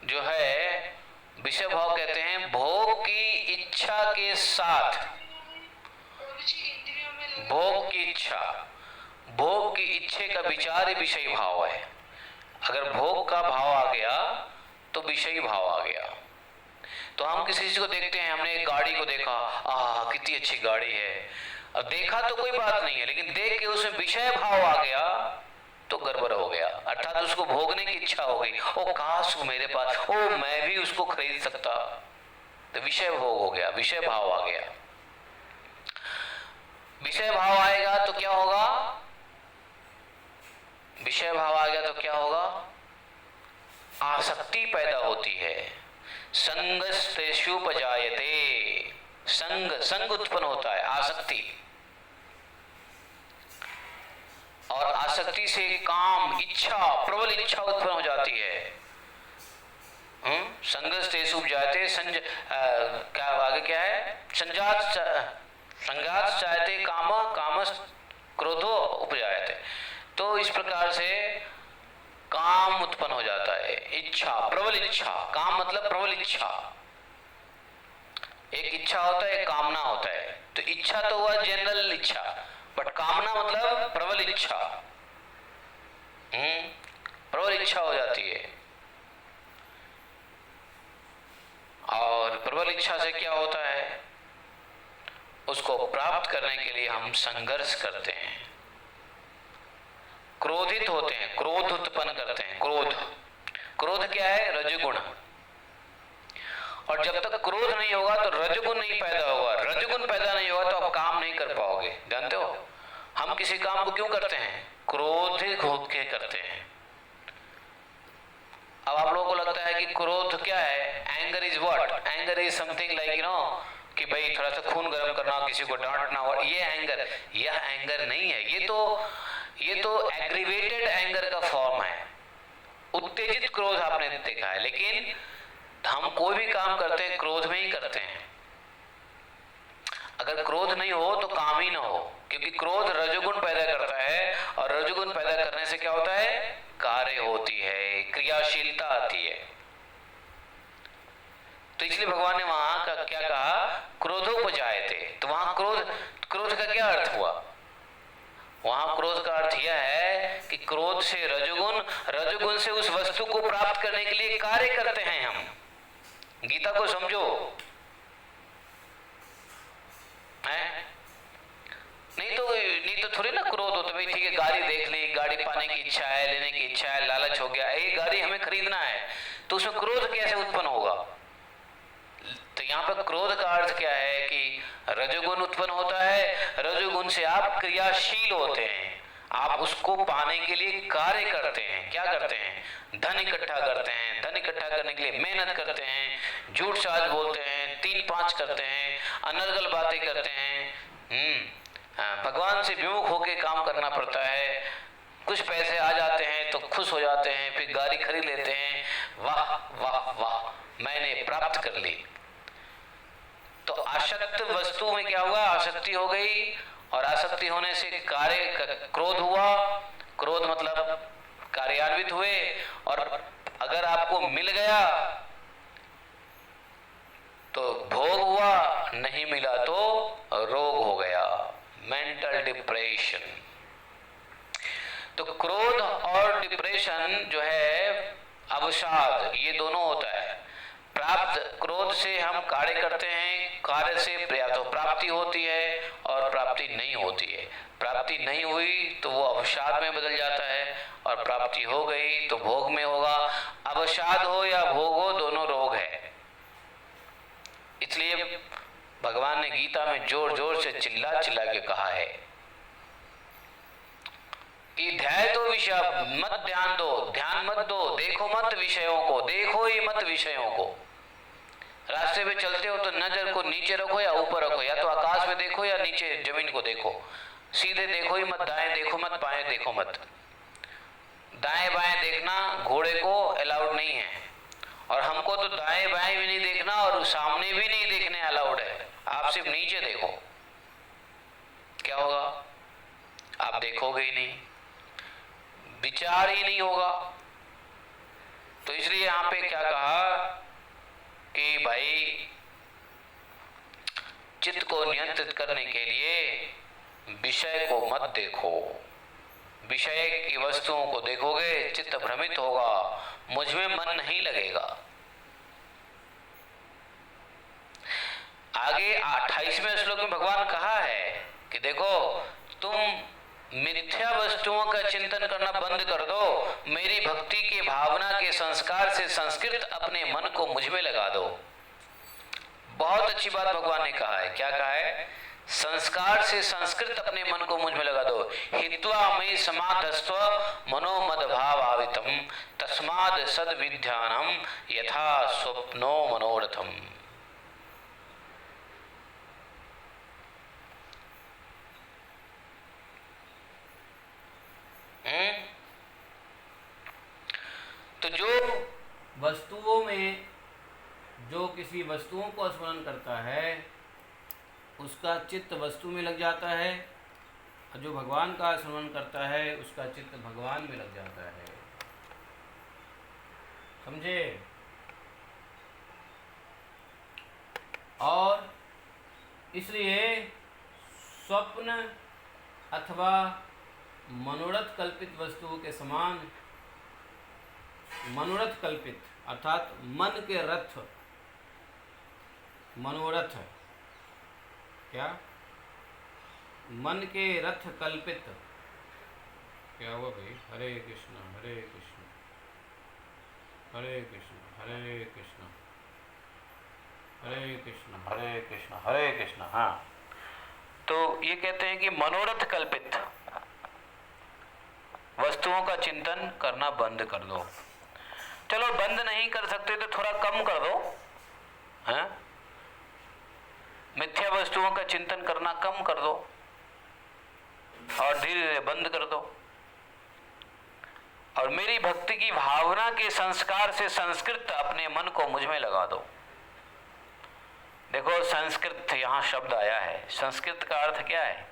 जो है, विषय भाव कहते हैं भोग की इच्छा के साथ, भोग की इच्छा का विचार ही विषयी भाव है। अगर भोग का भाव आ गया तो विषयी भाव आ गया। तो हम किसी चीज को देखते हैं, हमने एक गाड़ी को देखा, आह कितनी अच्छी गाड़ी है, अब देखा तो कोई बात नहीं है, लेकिन देख के उसमें विषय भाव आ गया तो गड़बड़ हो गया, अर्थात उसको भोगने की इच्छा हो गई। ओ काश मेरे पास, ओ मैं भी उसको खरीद सकता, तो विषय भोग हो गया, विषय भाव आ गया। विषय भाव आएगा तो क्या होगा? विषय भाव आ गया तो क्या होगा? आसक्ति पैदा होती है। संगस्तेषुपजायते, संग उत्पन्न होता है, आसक्ति। और आसक्ति से काम, इच्छा, प्रबल इच्छा उत्पन्न हो जाती है। संगस्तेषुपजायते, क्या आगे क्या है? संगात चाहते काम क्रोधो उपजायते। तो इस प्रकार से काम उत्पन्न हो जाता है, इच्छा, प्रबल इच्छा। काम मतलब प्रबल इच्छा। एक इच्छा होता है, एक कामना होता है। तो इच्छा तो हुआ जनरल इच्छा, बट कामना मतलब प्रबल इच्छा। प्रबल इच्छा हो जाती है। और प्रबल इच्छा से क्या होता है? उसको प्राप्त करने के लिए हम संघर्ष करते हैं, क्रोधित होते हैं, क्रोध उत्पन्न करते हैं। क्रोध क्या है? रजगुण। और जब तक क्रोध नहीं होगा तो रजगुण नहीं पैदा होगा। रजगुण पैदा नहीं होगा तो आप काम नहीं कर पाओगे। जानते हो हम किसी काम को क्यों करते हैं? क्रोधित होकर करते हैं। अब आप लोगों को लगता है कि क्रोध क्या है? Anger is what? Anger is something like कि भाई थोड़ा सा खून गर्म करना, किसी को डांटना, और ये एंगर। यह एंगर नहीं है, ये तो एग्रीवेटेड एंगर का फॉर्म है। उत्तेजित क्रोध आपने देखा है, लेकिन हम कोई भी काम करते हैं क्रोध में ही करते हैं। अगर क्रोध नहीं हो तो काम ही ना हो, क्योंकि क्रोध रजोगुण पैदा करता है, और रजोगुण पैदा करने से क्या होता है? कार्य होती है, क्रियाशीलता आती है। तो इसलिए भगवान ने वहां का क्या कहा? क्रोधोपजायते। तो वहां क्रोध का क्या अर्थ हुआ? वहां क्रोध का अर्थ यह है कि क्रोध से रजोगुण से उस वस्तु को प्राप्त करने के लिए कार्य करते हैं हम। गीता को समझो, है? नहीं तो थोड़ी ना क्रोध हो तो भाई ठीक है, गाड़ी देख ली, गाड़ी पाने की इच्छा है, लेने की इच्छा है, लालच हो गया, ये गाड़ी हमें खरीदना है, तो उसमें क्रोध कैसे उत्पन्न होगा? तो यहाँ पर क्रोध का अर्थ क्या है कि रजोगुण उत्पन्न होता है, रजोगुण से आप क्रियाशील होते हैं, आप उसको पाने के लिए कार्य करते हैं। क्या करते हैं? धन इकट्ठा करते हैं, धन इकट्ठा करने के लिए मेहनत करते हैं, झूठ साज बोलते हैं, 3-5 करते हैं, अनर्गल बातें करते हैं, भगवान से विमुख होकर काम करना पड़ता है। कुछ पैसे आ जाते हैं तो खुश हो जाते हैं, फिर गाड़ी खरीद लेते हैं, वाह वाह वाह मैंने प्राप्त कर ली। तो आसक्त वस्तु में क्या हुआ? आसक्ति हो गई, और आसक्ति होने से क्रोध हुआ। क्रोध मतलब कार्यान्वित हुए, और अगर आपको मिल गया तो भोग हुआ, नहीं मिला तो रोग हो गया, मेंटल डिप्रेशन। तो क्रोध और डिप्रेशन जो है, अवसाद, ये दोनों होता है। क्रोध से हम कार्य करते हैं, कार्य से या तो प्राप्ति होती है और प्राप्ति नहीं होती है। प्राप्ति नहीं हुई तो वो अवसाद में बदल जाता है, और प्राप्ति हो गई तो भोग में होगा। अवसाद हो या भोग हो, दोनों रोग है। इसलिए भगवान ने गीता में जोर जोर से चिल्ला चिल्ला के कहा है कि ध्याय तो विषय मत, ध्यान दो, ध्यान मत दो, देखो मत विषयों को, देखो ही मत विषयों को। रास्ते पे चलते हो तो नजर को नीचे रखो या ऊपर रखो, या तो आकाश में देखो या नीचे जमीन को देखो। सीधे देखो ही मत, दाएं देखो मत, बाएं देखो मत। दाएं बाएं देखना घोड़े को नहीं है, और हमको तो दाएं बाएं भी नहीं देखना और सामने भी नहीं देखने अलाउड है। आप सिर्फ नीचे देखो, क्या होगा? आप देखोगे ही नहीं, विचार ही नहीं होगा। तो इसलिए यहां पे क्या कहा कि भाई चित्त को नियंत्रित करने के लिए विषय को मत देखो। विषय की वस्तुओं को देखोगे चित्त भ्रमित होगा, मुझ में मन नहीं लगेगा। आगे 28वें श्लोक में भगवान कहा है कि देखो तुम मिथ्या वस्तुओं का चिंतन करना बंद कर दो, मेरी भक्ति की भावना के संस्कार से संस्कृत अपने मन को मुझ में लगा दो। बहुत अच्छी बात भगवान ने कहा है। क्या कहा है? संस्कार से संस्कृत अपने मन को मुझ में लगा दो। हित्वा मयि समाधस्त्व मनोमद भाव आवितम तस्माद सद विद्यानम यथा स्वप्नो मनोरथम। तो जो वस्तुओं में जो किसी वस्तुओं को स्मरण करता है उसका चित्त वस्तु में लग जाता है, और जो भगवान का स्मरण करता है उसका चित्त भगवान में लग जाता है। समझे? और इसलिए स्वप्न अथवा मनोरथ कल्पित वस्तुओं के समान, मनोरथ कल्पित अर्थात मन के रथ, मनोरथ क्या? मन के रथ कल्पित। क्या हुआ भाई? हरे कृष्ण हरे कृष्ण हरे कृष्ण हरे कृष्ण हरे कृष्ण हरे कृष्ण हरे कृष्ण। हाँ, तो ये कहते हैं कि मनोरथ कल्पित वस्तुओं का चिंतन करना बंद कर दो। चलो बंद नहीं कर सकते तो थोड़ा कम कर दो, हैं? मिथ्या वस्तुओं का चिंतन करना कम कर दो और धीरे धीरे बंद कर दो, और मेरी भक्ति की भावना के संस्कार से संस्कृत अपने मन को मुझ में लगा दो। देखो संस्कृत यहां शब्द आया है, संस्कृत का अर्थ क्या है?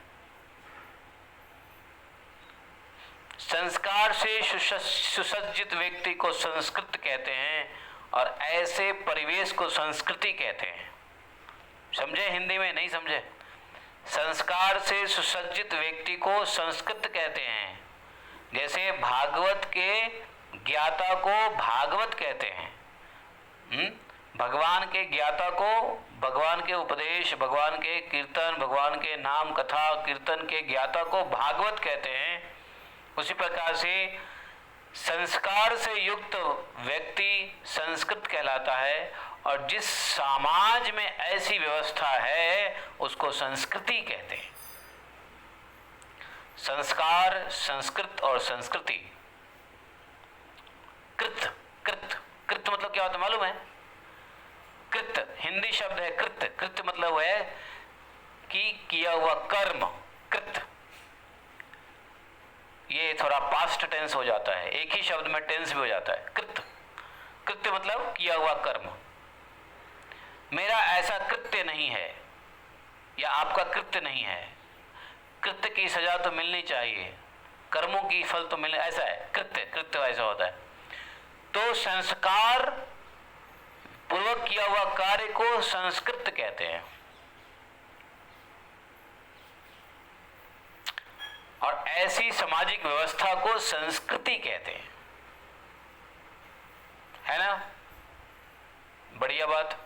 संस्कार से सुसज्जित व्यक्ति को संस्कृत कहते हैं, और ऐसे परिवेश को संस्कृति कहते हैं। समझे? हिंदी में नहीं समझे? संस्कार से सुसज्जित व्यक्ति को संस्कृत कहते हैं। जैसे भागवत के ज्ञाता को भागवत कहते हैं, भगवान के ज्ञाता को भगवान के उपदेश, भगवान के कीर्तन, भगवान के नाम कथा कीर्तन के ज्ञाता को भागवत कहते हैं। उसी प्रकार से संस्कार से युक्त व्यक्ति संस्कृत कहलाता है, और जिस समाज में ऐसी व्यवस्था है उसको संस्कृति कहते हैं। संस्कार, संस्कृत और संस्कृति। कृत, कृत, कृत मतलब क्या होता है मालूम है? कृत हिंदी शब्द है। कृत, कृत मतलब है कि किया हुआ कर्म। कृत ये थोड़ा पास्ट टेंस हो जाता है, एक ही शब्द में टेंस भी हो जाता है। कृत, कृत्य मतलब किया हुआ कर्म। मेरा ऐसा कृत्य नहीं है या आपका कृत्य नहीं है। कृत्य की सजा तो मिलनी चाहिए, कर्मों की फल तो मिलने, ऐसा है कृत्य। कृत्य ऐसा होता है। तो संस्कार पूर्वक किया हुआ कार्य को संस्कृत कहते हैं, और ऐसी सामाजिक व्यवस्था को संस्कृति कहते हैं। है ना? बढ़िया बात।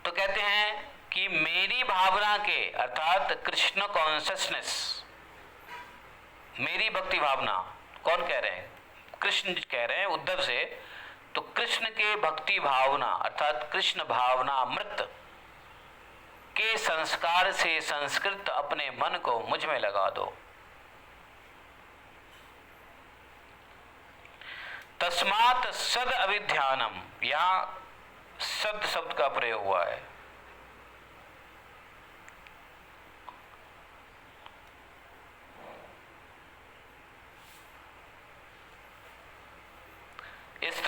तो कहते हैं कि मेरी भावना के अर्थात कृष्ण कॉन्शियसनेस, मेरी भक्ति भावना, कौन कह रहे हैं? कृष्ण कह रहे हैं उद्धव से। तो कृष्ण के भक्ति भावना अर्थात कृष्ण भावना अमृत के संस्कार से संस्कृत अपने मन को मुझ में लगा दो। तस्मात् सद अभिध्यानम, यहां सद शब्द का प्रयोग हुआ है।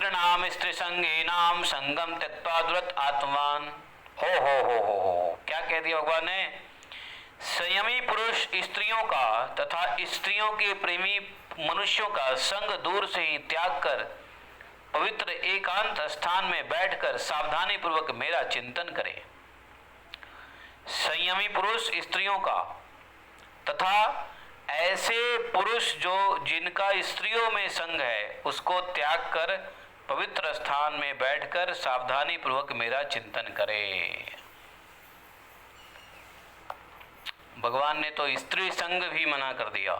स्त्रीणाम स्त्री संगीनाम संगम त्यक्त्वा दुरत आत्मान। हो, क्या कह दिया भगवान ने? संयमी पुरुष स्त्रियों का तथा स्त्रियों के प्रेमी मनुष्यों का संग दूर से ही त्याग कर पवित्र एकांत स्थान में बैठकर सावधानी पूर्वक मेरा चिंतन करे। संयमी पुरुष स्त्रियों का तथा ऐसे पुरुष जो जिनका स्त्रियों में संग है उसको त्याग कर पवित्र स्थान में बैठकर सावधानी पूर्वक मेरा चिंतन करे। भगवान ने तो स्त्री संग भी मना कर दिया।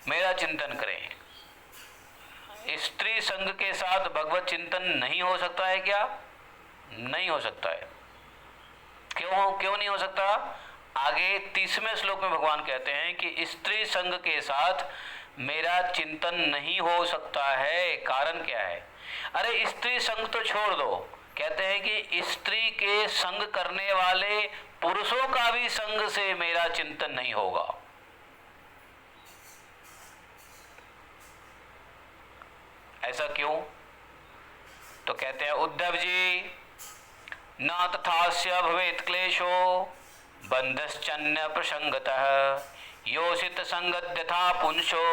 मेरा चिंतन करें। स्त्री संग के साथ भगवत चिंतन नहीं हो सकता है क्या? नहीं हो सकता है। क्यों नहीं हो सकता? आगे 30वें श्लोक में भगवान कहते हैं कि स्त्री संग के साथ मेरा चिंतन नहीं हो सकता है। कारण क्या है? अरे स्त्री संग तो छोड़ दो, कहते हैं कि स्त्री के संग करने वाले पुरुषों का भी संग से मेरा चिंतन नहीं होगा। ऐसा क्यों? तो कहते हैं उद्धव जी, न तथास्य भवेत क्लेशो बंधश्चन्य प्रसंगतः योषित संगत यथा पुंसो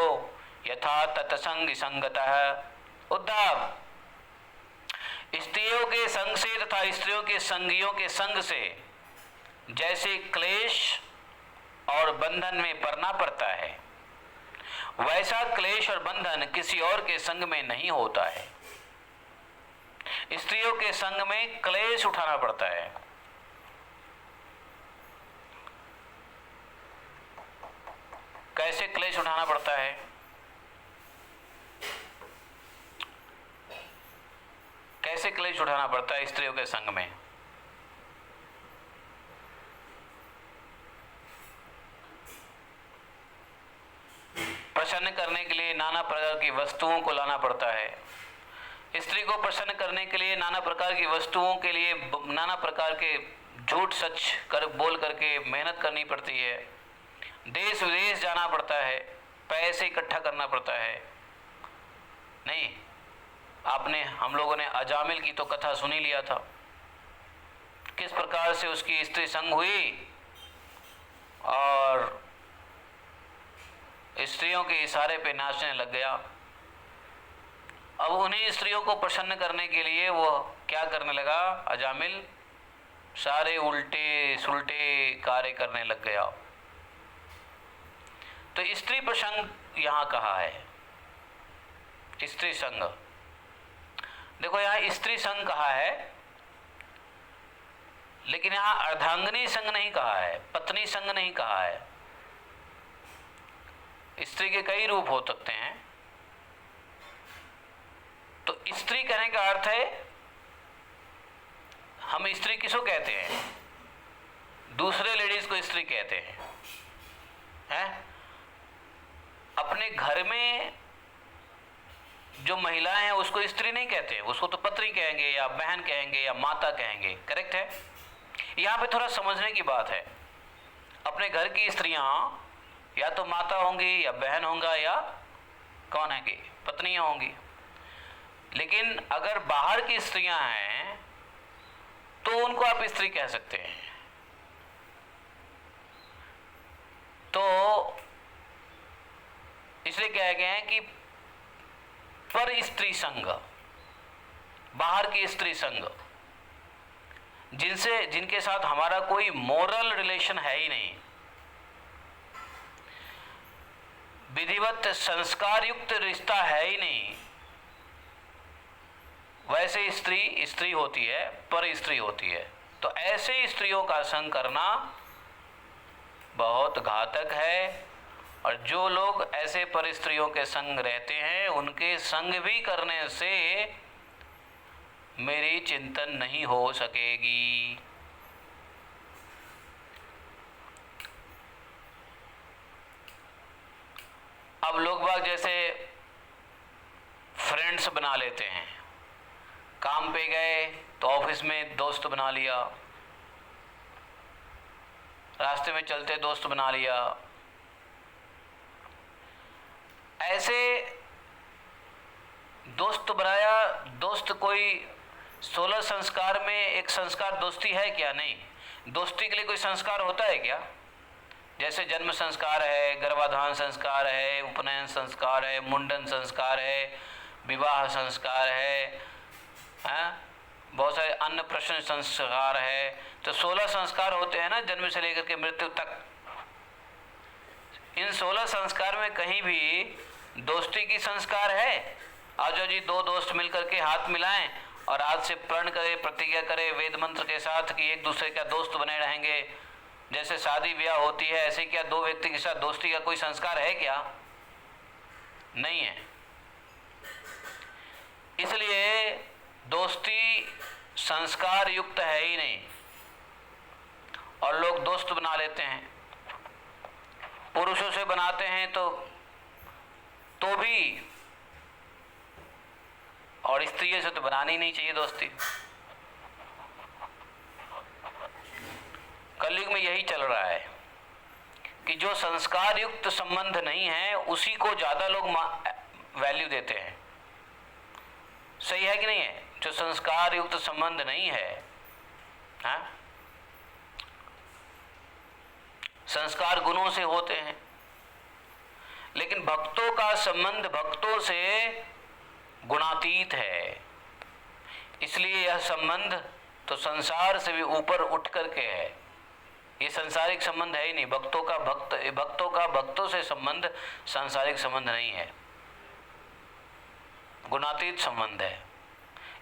यथा तत्संग संगतः। उद्धव, स्त्रियों के संग से तथा स्त्रियों के संगियों के संग से जैसे क्लेश और बंधन में पड़ना पड़ता है, वैसा क्लेश और बंधन किसी और के संग में नहीं होता है। स्त्रियों के संग में क्लेश उठाना पड़ता है। कैसे क्लेश उठाना पड़ता है? कैसे क्लेश उठाना पड़ता है स्त्रियों के संग में? प्रसन्न करने के लिए नाना प्रकार की वस्तुओं को लाना पड़ता है। स्त्री को प्रसन्न करने के लिए नाना प्रकार की वस्तुओं के लिए नाना प्रकार के झूठ सच कर बोल करके मेहनत करनी पड़ती है। देश विदेश जाना पड़ता है, पैसे इकट्ठा करना पड़ता है। नहीं, हम लोगों ने अजामिल की तो कथा सुनी लिया था, किस प्रकार से उसकी स्त्री संग हुई और स्त्रियों के इशारे पे नाचने लग गया। अब उन्हीं स्त्रियों को प्रसन्न करने के लिए वो क्या करने लगा? अजामिल सारे उल्टे सुल्टे कार्य करने लग गया। तो स्त्री प्रसंग यहाँ कहा है, स्त्री संग। देखो यहाँ स्त्री संग कहा है, लेकिन यहाँ अर्धांगिनी संग नहीं कहा है, पत्नी संग नहीं कहा है। स्त्री के कई रूप हो सकते हैं। तो स्त्री कहने का अर्थ है, हम स्त्री किसको कहते हैं? दूसरे लेडीज को स्त्री कहते हैं। अपने घर में जो महिलाएं हैं उसको स्त्री नहीं कहते, उसको तो पत्नी कहेंगे या बहन कहेंगे या माता कहेंगे। करेक्ट है? यहाँ पे थोड़ा समझने की बात है। अपने घर की स्त्रियां या तो माता होंगी या बहन होगा या कौन है कि पत्नियां होंगी। लेकिन अगर बाहर की स्त्रियां हैं तो उनको आप स्त्री कह सकते हैं। तो इसलिए कहा गया है कि पर स्त्री संग, बाहर की स्त्री संग, जिनके साथ हमारा कोई मोरल रिलेशन है ही नहीं, विधिवत संस्कार युक्त रिश्ता है ही नहीं, वैसे स्त्री स्त्री होती है, पर स्त्री होती है। तो ऐसे स्त्रियों का संग करना बहुत घातक है। और जो लोग ऐसे पर स्त्रियों के संग रहते हैं, उनके संग भी करने से मेरी चिंतन नहीं हो सकेगी। अब लोग बाग जैसे फ्रेंड्स बना लेते हैं, काम पे गए तो ऑफिस में दोस्त बना लिया, रास्ते में चलते दोस्त बना लिया। ऐसे दोस्त बनाया, दोस्त कोई 16 संस्कार में एक संस्कार दोस्ती है क्या? नहीं। दोस्ती के लिए कोई संस्कार होता है क्या? जैसे जन्म संस्कार है, गर्भाधान संस्कार है, उपनयन संस्कार है, मुंडन संस्कार है, विवाह संस्कार है, बहुत सारे अन्न प्रश्न संस्कार है। तो 16 संस्कार होते हैं ना, जन्म से लेकर के मृत्यु तक। इन 16 संस्कार में कहीं भी दोस्ती की संस्कार है? आज जी दो दोस्त मिलकर के हाथ मिलाएं और आज से प्रण करे, प्रतिज्ञा करे वेद मंत्र के साथ कि एक दूसरे का दोस्त बने रहेंगे। जैसे शादी ब्याह होती है, ऐसे क्या दो व्यक्ति के साथ दोस्ती का कोई संस्कार है क्या? नहीं है। इसलिए दोस्ती संस्कार युक्त है ही नहीं, और लोग दोस्त बना लेते हैं। पुरुषों से बनाते हैं तो भी, और स्त्रियों से तो बनानी नहीं चाहिए दोस्ती। कलयुग में यही चल रहा है कि जो संस्कार युक्त संबंध नहीं है उसी को ज्यादा लोग वैल्यू देते हैं। सही है कि नहीं है? जो संस्कार युक्त संबंध नहीं है, हाँ? संस्कार गुणों से होते हैं, लेकिन भक्तों का संबंध भक्तों से गुणातीत है। इसलिए यह संबंध तो संसार से भी ऊपर उठ करके है। ये सांसारिक संबंध है ही नहीं। भक्तों का भक्तों से संबंध सांसारिक संबंध नहीं है, गुणातीत संबंध है।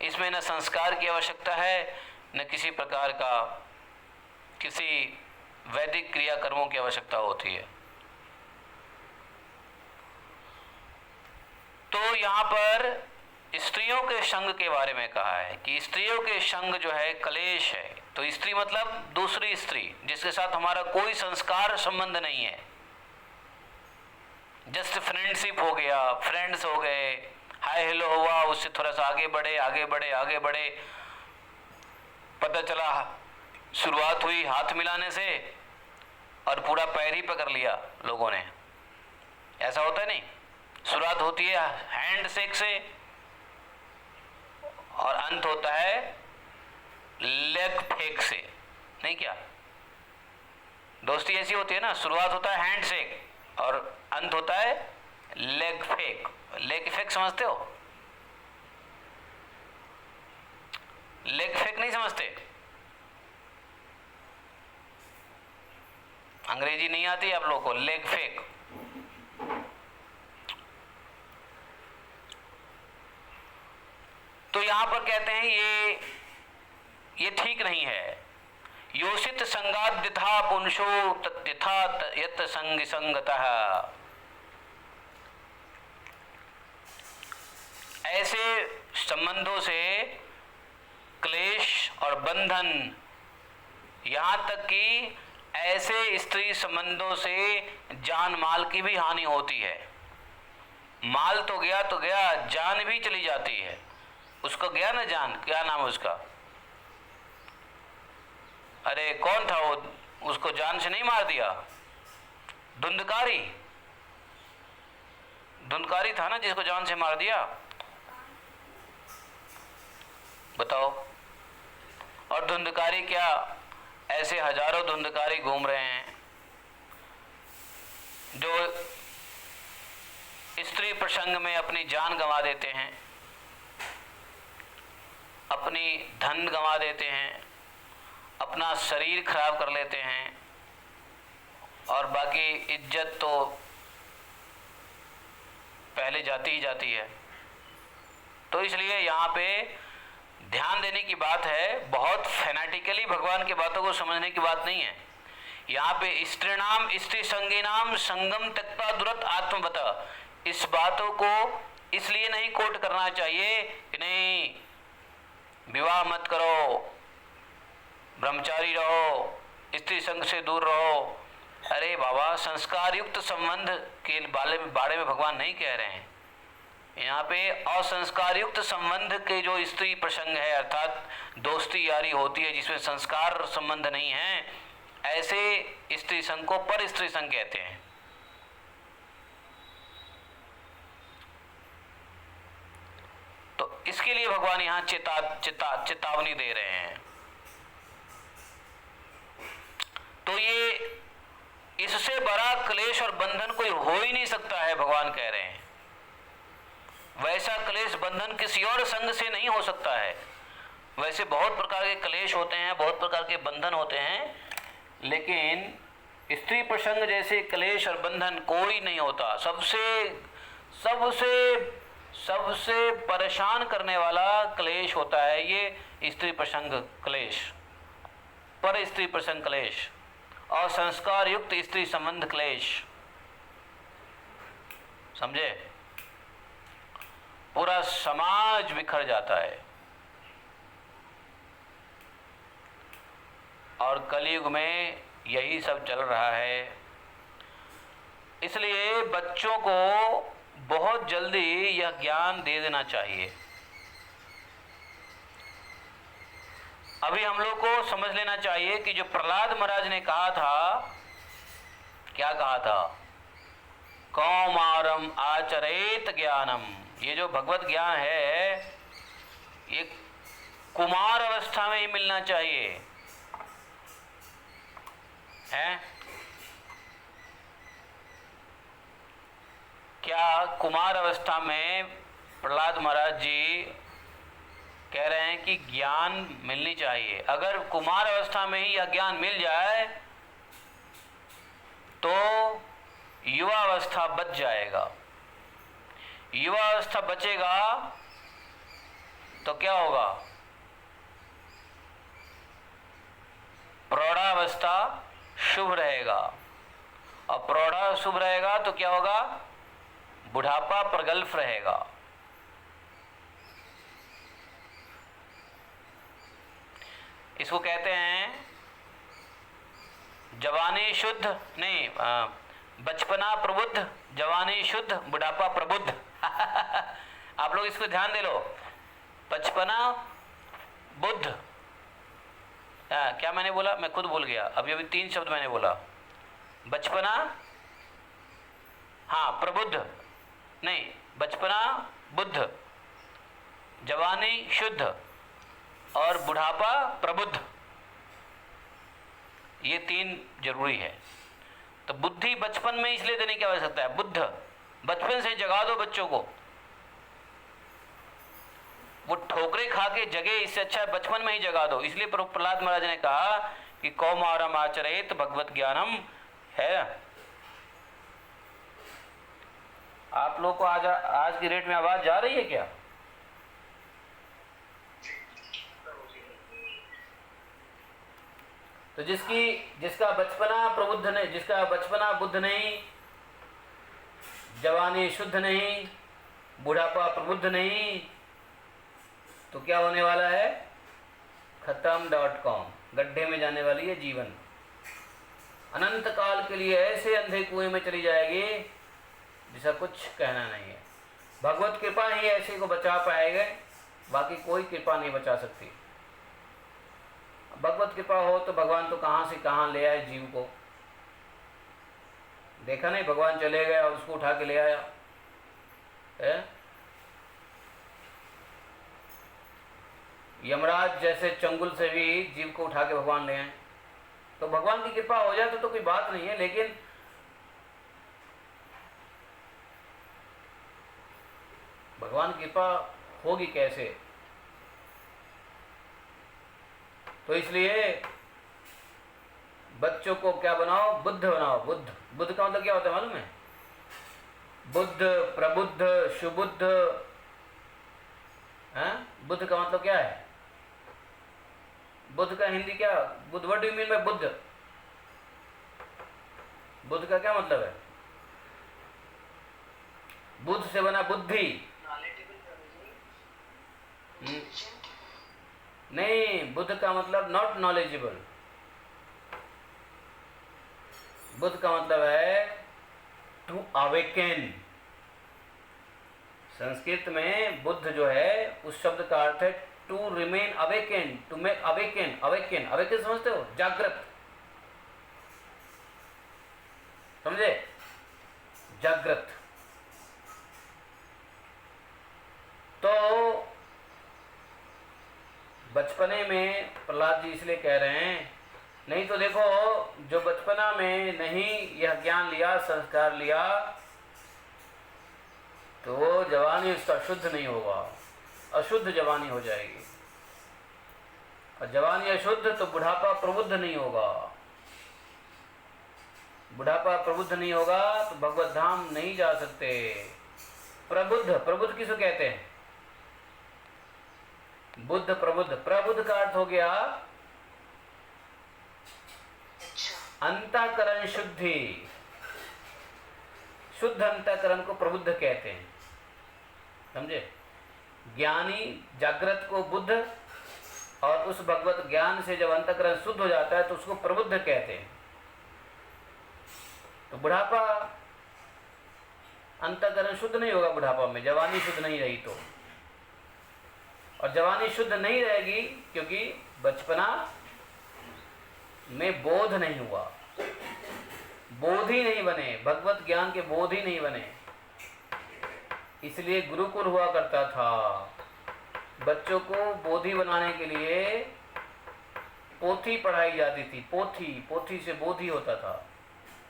इसमें न संस्कार की आवश्यकता है, न किसी प्रकार का किसी वैदिक क्रियाकर्मों की आवश्यकता होती है। तो यहाँ पर स्त्रियों के संग के बारे में कहा है कि स्त्रियों के संग जो है क्लेश है। तो स्त्री मतलब दूसरी स्त्री जिसके साथ हमारा कोई संस्कार संबंध नहीं है। जस्ट फ्रेंडशिप हो गया, फ्रेंड्स हो गए, हाय हेलो हुआ, उससे थोड़ा सा आगे बढ़े, पता चला शुरुआत हुई हाथ मिलाने से और पूरा पैर ही पकड़ लिया लोगों ने। ऐसा होता है नहीं? शुरुआत होती है हैंड शेक से और अंत होता है लेग फेक से, नहीं क्या? दोस्ती ऐसी होती है ना, शुरुआत होता है हैंड शेक और अंत होता है लेग फेक। लेग फेक समझते हो? लेग फेक नहीं समझते? अंग्रेजी नहीं आती आप लोगों को? Leg fake. तो यहां पर कहते हैं ये ठीक नहीं है। योषित संगाद्यथा पुंसो तथा यत संग संगतः। ऐसे संबंधों से क्लेश और बंधन, यहां तक कि ऐसे स्त्री संबंधों से जान माल की भी हानि होती है। माल तो गया, जान भी चली जाती है। उसको गया ना जान, क्या नाम है उसका? अरे कौन था वो, उसको जान से नहीं मार दिया? धुंधकारी था ना जिसको जान से मार दिया। बताओ। और धुंधकारी क्या, ऐसे हजारों धुंधकारी घूम रहे हैं जो स्त्री प्रसंग में अपनी जान गंवा देते हैं, अपनी धन गंवा देते हैं, अपना शरीर खराब कर लेते हैं और बाकी इज्जत तो पहले जाती ही जाती है। तो इसलिए यहाँ पे ध्यान देने की बात है, बहुत फैनेटिकली भगवान की बातों को समझने की बात नहीं है। यहाँ पे स्त्रीणाम स्त्री संगीनाम संगम त्यक्त्वा दुरत आत्मवत, इस बातों को इसलिए नहीं कोट करना चाहिए कि नहीं विवाह मत करो, ब्रह्मचारी रहो, स्त्री संग से दूर रहो। अरे बाबा, संस्कार युक्त संबंध के बारे में भगवान नहीं कह रहे हैं। यहाँ पे असंस्कार युक्त संबंध के जो स्त्री प्रसंग है, अर्थात दोस्ती यारी होती है जिसमें संस्कार संबंध नहीं है, ऐसे स्त्री संघ को पर स्त्री संघ कहते हैं। इसके लिए भगवान यहाँ चेतावनी दे रहे हैं। तो ये इससे बड़ा क्लेश और बंधन कोई हो ही नहीं सकता है, भगवान कह रहे हैं। वैसा क्लेश बंधन किसी और संग से नहीं हो सकता है। वैसे बहुत प्रकार के क्लेश होते हैं, बहुत प्रकार के बंधन होते हैं, लेकिन स्त्री प्रसंग जैसे क्लेश और बंधन कोई नहीं होता। सबसे परेशान करने वाला क्लेश होता है ये स्त्री प्रसंग क्लेश, पर स्त्री प्रसंग क्लेश और संस्कार युक्त स्त्री संबंध क्लेश। समझे? पूरा समाज बिखर जाता है। और कलयुग में यही सब चल रहा है। इसलिए बच्चों को बहुत जल्दी यह ज्ञान दे देना चाहिए। अभी हम लोग को समझ लेना चाहिए कि जो प्रहलाद महाराज ने कहा था, क्या कहा था? कौमारम आचरेत ज्ञानम। ये जो भगवत ज्ञान है ये कुमार अवस्था में ही मिलना चाहिए, है क्या? कुमार अवस्था में प्रहलाद महाराज जी कह रहे हैं कि ज्ञान मिलनी चाहिए। अगर कुमार अवस्था में ही यह ज्ञान मिल जाए तो युवा अवस्था बच जाएगा। युवा अवस्था बचेगा तो क्या होगा? प्रौढ़ावस्था शुभ रहेगा, और प्रौढ़ा शुभ रहेगा तो क्या होगा? बुढ़ापा प्रगल्भ रहेगा। इसको कहते हैं जवानी शुद्ध नहीं, बचपना प्रबुद्ध, जवानी शुद्ध, बुढ़ापा प्रबुद्ध। आप लोग इसको ध्यान दे लो। बचपना बुद्ध, क्या मैंने बोला? मैं खुद भूल गया। अभी 3 शब्द मैंने बोला। बचपना, हाँ, प्रबुद्ध नहीं, बचपना बुद्ध, जवानी शुद्ध और बुढ़ापा प्रबुद्ध। ये 3 जरूरी है। तो बुद्धि बचपन में इसलिए देने की आवश्यकता है। बुद्ध बचपन से जगा दो बच्चों को, वो ठोकरे खा के जगे, इससे अच्छा है बचपन में ही जगा दो। इसलिए प्रहलाद महाराज ने कहा कि कौमारम आचरेत भगवत ज्ञानम है। आप लोग को आज की रेट में आवाज जा रही है क्या? तो जिसका बचपना प्रबुद्ध नहीं, जिसका बचपना बुद्ध नहीं, जवानी शुद्ध नहीं, बुढ़ापा प्रबुद्ध नहीं, तो क्या होने वाला है? खत्म.com, गड्ढे में जाने वाली है जीवन। अनंत काल के लिए ऐसे अंधे कुएं में चली जाएगी जिसका कुछ कहना नहीं है। भगवत कृपा ही ऐसे को बचा पाएगा, बाकी कोई कृपा नहीं बचा सकती। भगवत कृपा हो तो भगवान तो कहाँ से कहाँ ले आए जीव को। देखा नहीं, भगवान चले गए और उसको उठा के ले आया है? यमराज जैसे चंगुल से भी जीव को उठा के भगवान ले आए। तो भगवान की कृपा हो जाए तो कोई बात नहीं है, लेकिन भगवान की कृपा होगी कैसे? तो इसलिए बच्चों को क्या बनाओ? बुद्ध बनाओ। बुद्ध का मतलब क्या होता है मालूम है? बुद्ध, प्रबुद्ध, सुबुद्ध। बुद्ध का मतलब क्या है? बुद्ध का हिंदी क्या? Buddha, what do you mean by Buddha? Buddha का क्या मतलब है? बुद्ध से बना बुद्धि नहीं, बुद्ध का मतलब नॉट नॉलेजेबल। बुद्ध का मतलब है टू अवेकन। संस्कृत में बुद्ध जो है उस शब्द का अर्थ है to remain awaken, to make awaken. Awaken समझते हो? जागृत, समझे? जागृत। तो बचपने में प्रहलाद जी इसलिए कह रहे हैं, नहीं तो देखो जो बचपना में नहीं यह ज्ञान लिया, संस्कार लिया, तो वो जवानी उसका शुद्ध नहीं होगा, अशुद्ध जवानी हो जाएगी। और जवानी अशुद्ध तो बुढ़ापा प्रबुद्ध नहीं होगा, बुढ़ापा प्रबुद्ध नहीं होगा तो भगवत धाम नहीं जा सकते। प्रबुद्ध, प्रबुद्ध किसको कहते हैं? बुद्ध प्रबुद्ध। प्रबुद्ध का अर्थ हो गया अंतःकरण शुद्धि, शुद्ध अंतःकरण को प्रबुद्ध कहते हैं, समझे? ज्ञानी जागृत को बुद्ध, और उस भगवत ज्ञान से जब अंतःकरण शुद्ध हो जाता है तो उसको प्रबुद्ध कहते हैं। तो बुढ़ापा, अंतःकरण शुद्ध नहीं होगा बुढ़ापा में, जवानी शुद्ध नहीं रही तो। और जवानी शुद्ध नहीं रहेगी क्योंकि बचपना में बोध नहीं हुआ, बोध ही नहीं बने, भगवत ज्ञान के बोध ही नहीं बने। इसलिए गुरुकुल हुआ करता था, बच्चों को बोधी बनाने के लिए पोथी पढ़ाई जाती थी। पोथी, पोथी से बोधी होता था,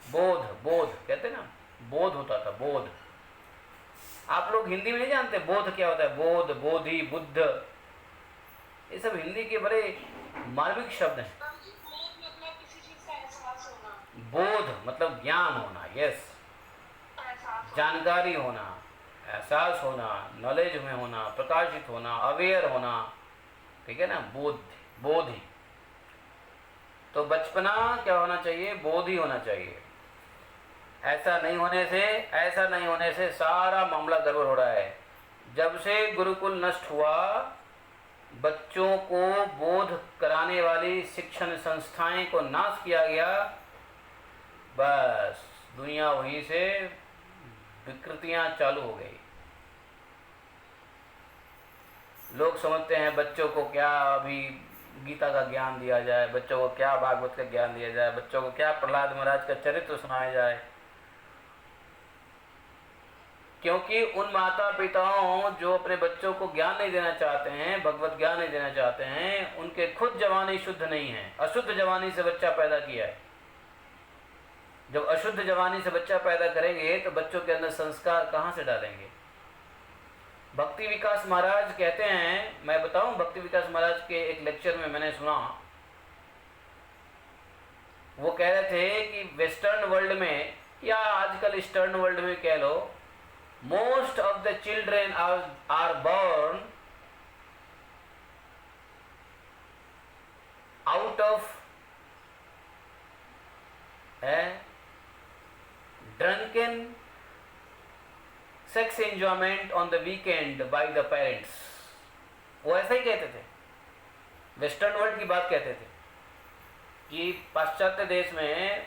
बोध, बोध कहते ना, बोध होता था, बोध। आप लोग हिंदी में नहीं जानते बोध क्या होता है? बोध, बोधि, बुद्ध, ये सब हिंदी के बड़े मार्मिक शब्द हैं। बोध मतलब ज्ञान होना, यस, जानकारी होना, एहसास होना, नॉलेज में होना, प्रकाशित होना, अवेयर होना, ठीक है ना, बोध, बोधि। तो बचपना क्या होना चाहिए? बोधि होना चाहिए। ऐसा नहीं होने से सारा मामला गड़बड़ हो रहा है। जब से गुरुकुल नष्ट हुआ, बच्चों को बोध कराने वाली शिक्षण संस्थाएं को नाश किया गया, बस दुनिया वहीं से विकृतियां चालू हो गई। लोग समझते हैं बच्चों को क्या अभी गीता का ज्ञान दिया जाए, बच्चों को क्या भागवत का ज्ञान दिया जाए, बच्चों को क्या प्रहलाद महाराज का चरित्र सुनाया जाए। क्योंकि उन माता पिताओं जो अपने बच्चों को ज्ञान नहीं देना चाहते हैं, भगवत ज्ञान नहीं देना चाहते हैं, उनके खुद जवानी शुद्ध नहीं है, अशुद्ध जवानी से बच्चा पैदा किया है। जब अशुद्ध जवानी से बच्चा पैदा करेंगे तो बच्चों के अंदर संस्कार कहाँ से डालेंगे? भक्ति विकास महाराज कहते हैं, मैं बताऊं, भक्ति विकास महाराज के एक लेक्चर में मैंने सुना, वो कह रहे थे कि वेस्टर्न वर्ल्ड में या आजकल ईस्टर्न वर्ल्ड में कह लो, most of the children are born out of a drunken sex enjoyment on the weekend by the parents। वो ऐसा ही कहते थे, वेस्टर्न वर्ल्ड की बात कहते थे कि पाश्चात्य देश में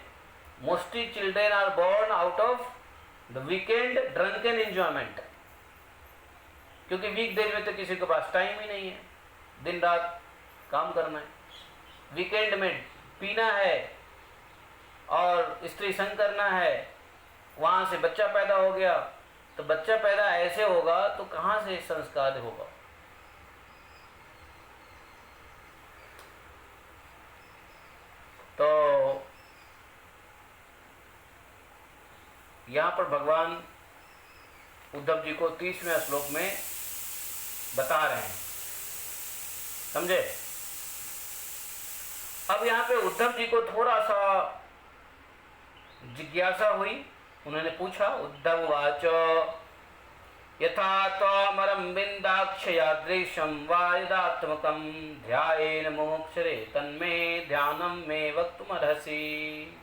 mostly children are born out of the weekend drunken enjoyment. क्योंकि वीकडेज में तो किसी के पास टाइम ही नहीं है, दिन रात काम करना है, वीकेंड में पीना है और स्त्री संग करना है, वहाँ से बच्चा पैदा हो गया। तो बच्चा पैदा ऐसे होगा तो कहाँ से संस्कार होगा? तो यहाँ पर भगवान उद्धव जी को 30वें श्लोक में बता रहे हैं, समझे? अब यहाँ पे उद्धव जी को थोड़ा सा जिज्ञासा हुई, उन्होंने पूछा, उद्धव वाच यथा त्वमरं विन्दाक्षयादृशं वारिदात्मकं ध्यायेन मुमुक्षरे तन्मे ध्यानं मे वक्तुमर्हसि।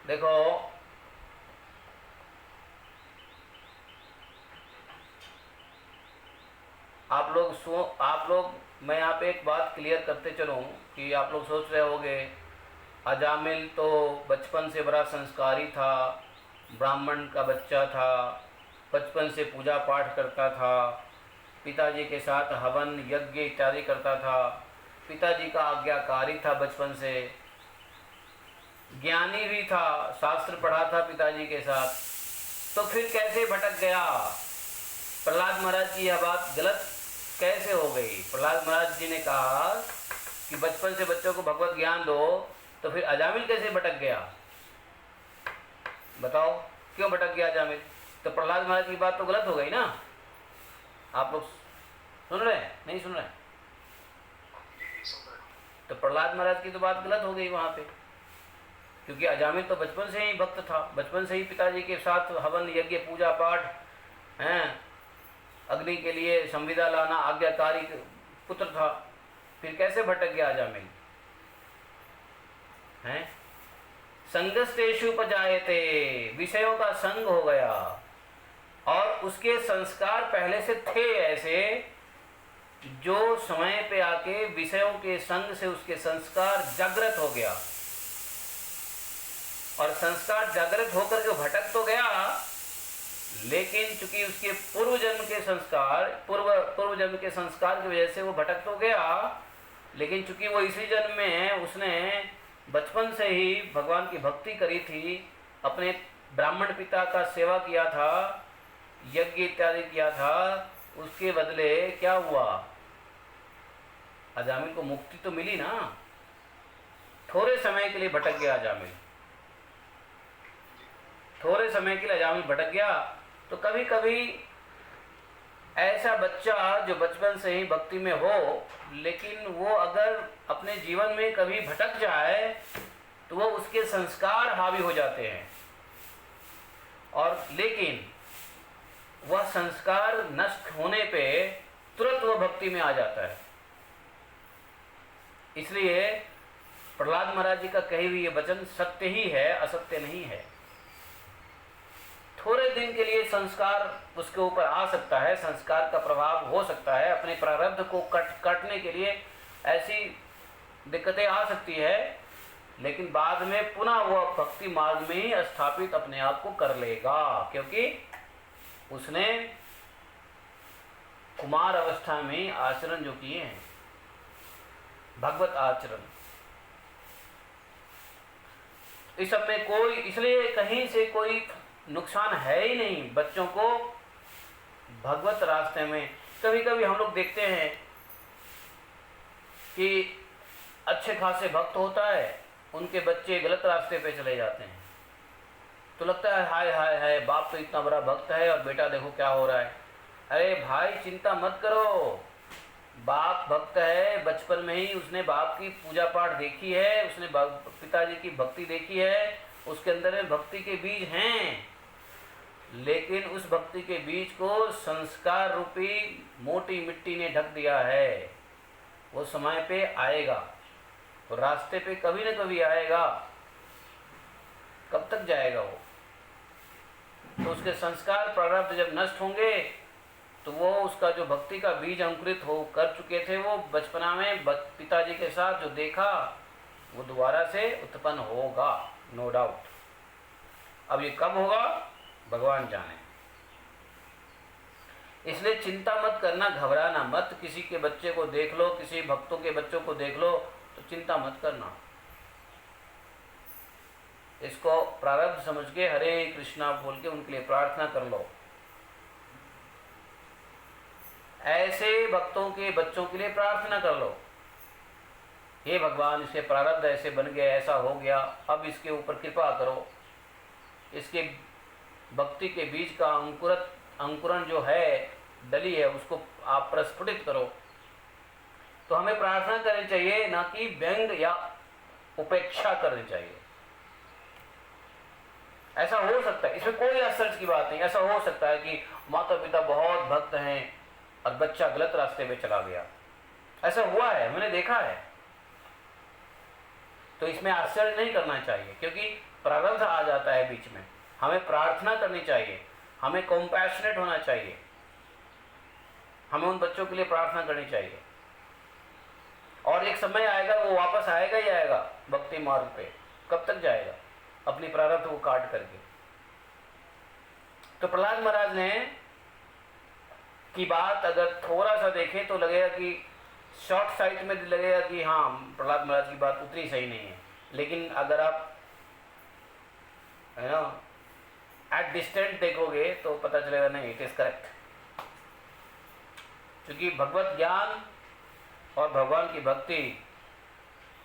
देखो, आप लोग मैं यहाँ पे एक बात क्लियर करते चलूँ कि आप लोग सोच रहे होंगे अजामिल तो बचपन से बड़ा संस्कारी था, ब्राह्मण का बच्चा था, बचपन से पूजा पाठ करता था, पिताजी के साथ हवन यज्ञ इत्यादि करता था, पिताजी का आज्ञाकारी था, बचपन से ज्ञानी भी था, शास्त्र पढ़ा था पिताजी के साथ, तो फिर कैसे भटक गया? प्रहलाद महाराज की यह बात गलत कैसे हो गई? प्रहलाद महाराज जी ने कहा कि बचपन से बच्चों को भगवत ज्ञान दो, तो फिर अजामिल कैसे भटक गया? बताओ क्यों भटक गया अजामिल? तो प्रहलाद महाराज की बात तो गलत हो गई ना। आप लोग सुन रहे हैं नहीं सुन रहे हैं? तो प्रहलाद महाराज की तो बात गलत हो गई वहां पे, क्योंकि अजामिल तो बचपन से ही भक्त था, बचपन से ही पिताजी के साथ हवन यज्ञ पूजा पाठ हैं, अग्नि के लिए संविदा लाना आज्ञाकारी पुत्र था। फिर कैसे भटक गया अजामिल? हैं? संगस्तेषु उपजायते, विषयों का संग हो गया, और उसके संस्कार पहले से थे ऐसे, जो समय पे आके विषयों के संग से उसके संस्कार जागृत हो गया, और संस्कार जागृत होकर के भटक तो गया, लेकिन चूंकि उसके पूर्व जन्म के संस्कार पूर्व जन्म के संस्कार की वजह से वो भटक तो गया, लेकिन चूंकि वो इसी जन्म में उसने बचपन से ही भगवान की भक्ति करी थी, अपने ब्राह्मण पिता का सेवा किया था, यज्ञ इत्यादि किया था, उसके बदले क्या हुआ? अजामिल को मुक्ति तो मिली ना। थोड़े समय के लिए भटक गया अजामिल, थोड़े समय के लिए अजामिल भटक गया। तो कभी कभी ऐसा बच्चा जो बचपन से ही भक्ति में हो, लेकिन वो अगर अपने जीवन में कभी भटक जाए तो वो उसके संस्कार हावी हो जाते हैं, और लेकिन वह संस्कार नष्ट होने पे तुरंत वह भक्ति में आ जाता है। इसलिए प्रहलाद महाराज जी का कही हुई ये वचन सत्य ही है, असत्य नहीं है। थोड़े दिन के लिए संस्कार उसके ऊपर आ सकता है, संस्कार का प्रभाव हो सकता है, अपने प्रारब्ध को काटने के लिए ऐसी दिक्कतें आ सकती है, लेकिन बाद में पुनः वह भक्ति मार्ग में ही स्थापित अपने आप को कर लेगा, क्योंकि उसने कुमार अवस्था में आचरण जो किए हैं, भगवत आचरण, इस सब में कोई, इसलिए कहीं से कोई नुकसान है ही नहीं बच्चों को भगवत रास्ते में। कभी कभी हम लोग देखते हैं कि अच्छे खासे भक्त होता है, उनके बच्चे गलत रास्ते पे चले जाते हैं, तो लगता है हाय हाय हाय, बाप तो इतना बड़ा भक्त है और बेटा देखो क्या हो रहा है। अरे भाई चिंता मत करो, बाप भक्त है, बचपन में ही उसने बाप की पूजा पाठ देखी है, उसने पिताजी की भक्ति देखी है, उसके अंदर में भक्ति के बीज हैं, लेकिन उस भक्ति के बीज को संस्कार रूपी मोटी मिट्टी ने ढक दिया है। वो समय पे आएगा, तो रास्ते पे कभी न कभी आएगा, कब तक जाएगा वो? तो उसके संस्कार प्रारब्ध जब नष्ट होंगे तो वो उसका जो भक्ति का बीज अंकुरित हो कर चुके थे, वो बचपना में पिताजी के साथ जो देखा वो दोबारा से उत्पन्न होगा, नो डाउट। अब ये कब होगा भगवान जाने। इसलिए चिंता मत करना, घबराना मत। किसी के बच्चे को देख लो, किसी भक्तों के बच्चों को देख लो तो चिंता मत करना, इसको प्रारब्ध समझ के हरे कृष्णा बोल के उनके लिए प्रार्थना कर लो। ऐसे भक्तों के बच्चों के लिए प्रार्थना कर लो, हे भगवान इसके प्रारब्ध ऐसे बन गए, ऐसा हो गया, अब इसके ऊपर कृपा करो, इसके भक्ति के बीज का अंकुरण जो है, डली है, उसको आप प्रस्फुटित करो। तो हमें प्रार्थना करनी चाहिए, ना कि व्यंग या उपेक्षा करनी चाहिए। ऐसा हो सकता है, इसमें कोई आश्चर्य की बात नहीं, ऐसा हो सकता है कि माता पिता बहुत भक्त हैं और बच्चा गलत रास्ते पे चला गया, ऐसा हुआ है, मैंने देखा है। तो इसमें आश्चर्य नहीं करना चाहिए, क्योंकि प्रारब्ध आ जाता है बीच में। हमें प्रार्थना करनी चाहिए, हमें कॉम्पैशनेट होना चाहिए, हमें उन बच्चों के लिए प्रार्थना करनी चाहिए। और एक समय आएगा वो वापस आएगा ही आएगा भक्ति मार्ग पे। कब तक जाएगा? अपनी प्रारब्ध को काट करके। तो प्रहलाद महाराज ने की बात अगर थोड़ा सा देखें तो लगेगा कि शॉर्ट साइट में लगेगा कि हाँ प्रहलाद महाराज की बात उतनी सही नहीं है, लेकिन अगर आप है ना एट डिस्टेंट देखोगे तो पता चलेगा नहीं, इट इज करेक्ट, क्योंकि भगवत ज्ञान और भगवान की भक्ति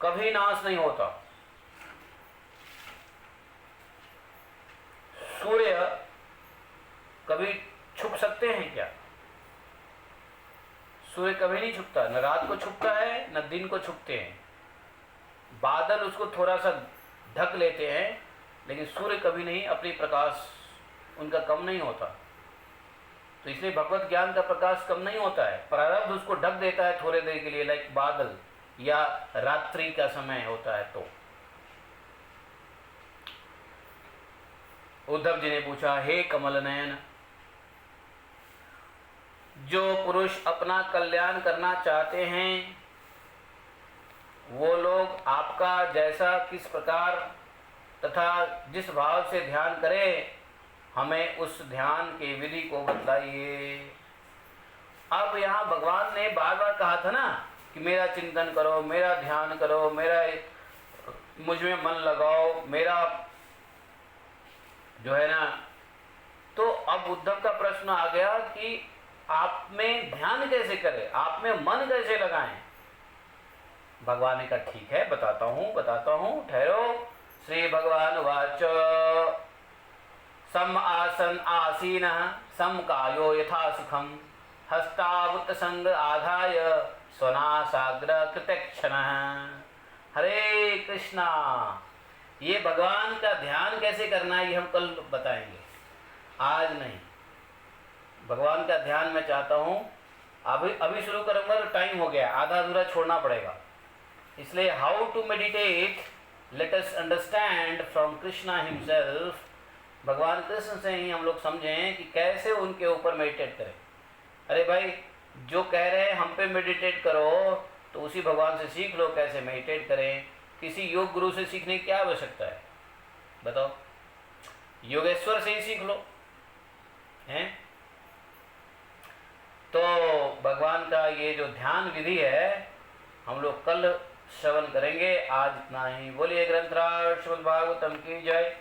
कभी नाश नहीं होता। सूर्य कभी छुप सकते हैं क्या? सूर्य कभी नहीं छुपता, न रात को छुपता है न दिन को छुपते हैं। बादल उसको थोड़ा सा ढक लेते हैं, लेकिन सूर्य कभी नहीं, अपनी प्रकाश उनका कम नहीं होता। तो इसलिए भगवत ज्ञान का प्रकाश कम नहीं होता है। प्रारब्ध उसको ढक देता है थोड़े देर के लिए, लाइक बादल या रात्रि का समय होता है। तो उद्धव जी ने पूछा, हे कमल नयन, जो पुरुष अपना कल्याण करना चाहते हैं वो लोग आपका जैसा किस प्रकार तथा जिस भाव से ध्यान करें, हमें उस ध्यान के विधि को बतलाइए। अब यहाँ भगवान ने बार बार कहा था ना कि मेरा चिंतन करो, मेरा ध्यान करो, मेरा मुझ में मन लगाओ, मेरा जो है ना। तो अब उद्धव का प्रश्न आ गया कि आप में ध्यान कैसे करें, आप में मन कैसे लगाएं। भगवान ने कहा ठीक है, बताता हूँ, ठहरो। श्री भगवान वाच, सम आसन आसीन सम कायो यथा सुखम हस्तावुत संग आधाय स्वनासाग्र कृतक्षण। हरे कृष्णा। ये भगवान का ध्यान कैसे करना है ये हम कल बताएंगे, आज नहीं। भगवान का ध्यान मैं चाहता हूँ अभी शुरू करूँगा तो टाइम हो गया, आधा अधूरा छोड़ना पड़ेगा। इसलिए how to meditate, let us understand from Krishna himself. भगवान कृष्ण से ही हम लोग समझें कि कैसे उनके ऊपर मेडिटेट करें। अरे भाई, जो कह रहे हैं हम पे मेडिटेट करो तो उसी भगवान से सीख लो कैसे मेडिटेट करें। किसी योग गुरु से सीखने की क्या आवश्यकता है बताओ? योगेश्वर से ही सीख लो हैं। तो भगवान का ये जो ध्यान विधि है हम लोग कल श्रवण करेंगे, आज इतना ही। बोलिए ग्रंथराज श्रीमद् भागवतम की जय।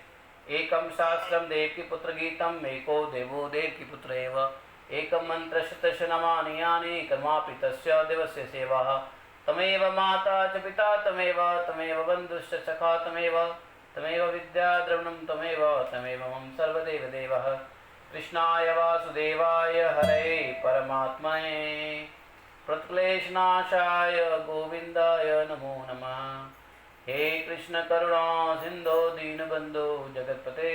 एकम शास्त्रम देव की पुत्र गीतम, एको देवो देव की पुत्र एव, एकम मंत्र शतश नमानि यानि कर्मापि तस्य देवस्य सेवा। तमेव माता च पिता तमेव बन्धुश्च सखा तमेव विद्या द्रविणं तमेव मम सर्वदेव देवः। कृष्णाय वासुदेवाय हरे परमात्मने प्रणतक्लेशनाशाय गोविन्दाय नमो नमः। हे कृष्ण करुणा सिंधो दीनबंधो जगत्पते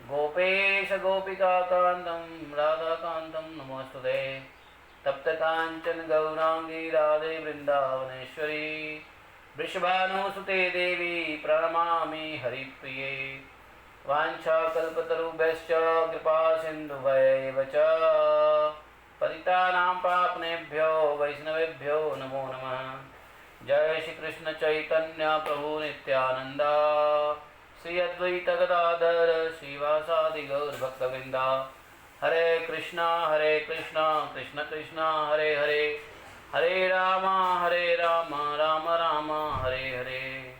गोपेश गोपिका कांतम राधाकांतम नमोस्तुते। तप्त कांचन गौरांगी राधे वृंदावनेश्वरी वृषभानुसुते देवी प्रणमामि हरिप्रिये। वाञ्छाकल्पतरुभ्यश्च कृपा सिन्धुभ्यैव च पतितानां पावनेभ्यो वैष्णवेभ्यो नमो नमः। जय श्री कृष्ण चैतन्य प्रभु नित्यानंद, श्री अद्वैत गदाधर श्रीवासादि गौर भक्तवृंदा। हरे कृष्णा कृष्ण कृष्णा हरे हरे, हरे राम राम राम हरे हरे।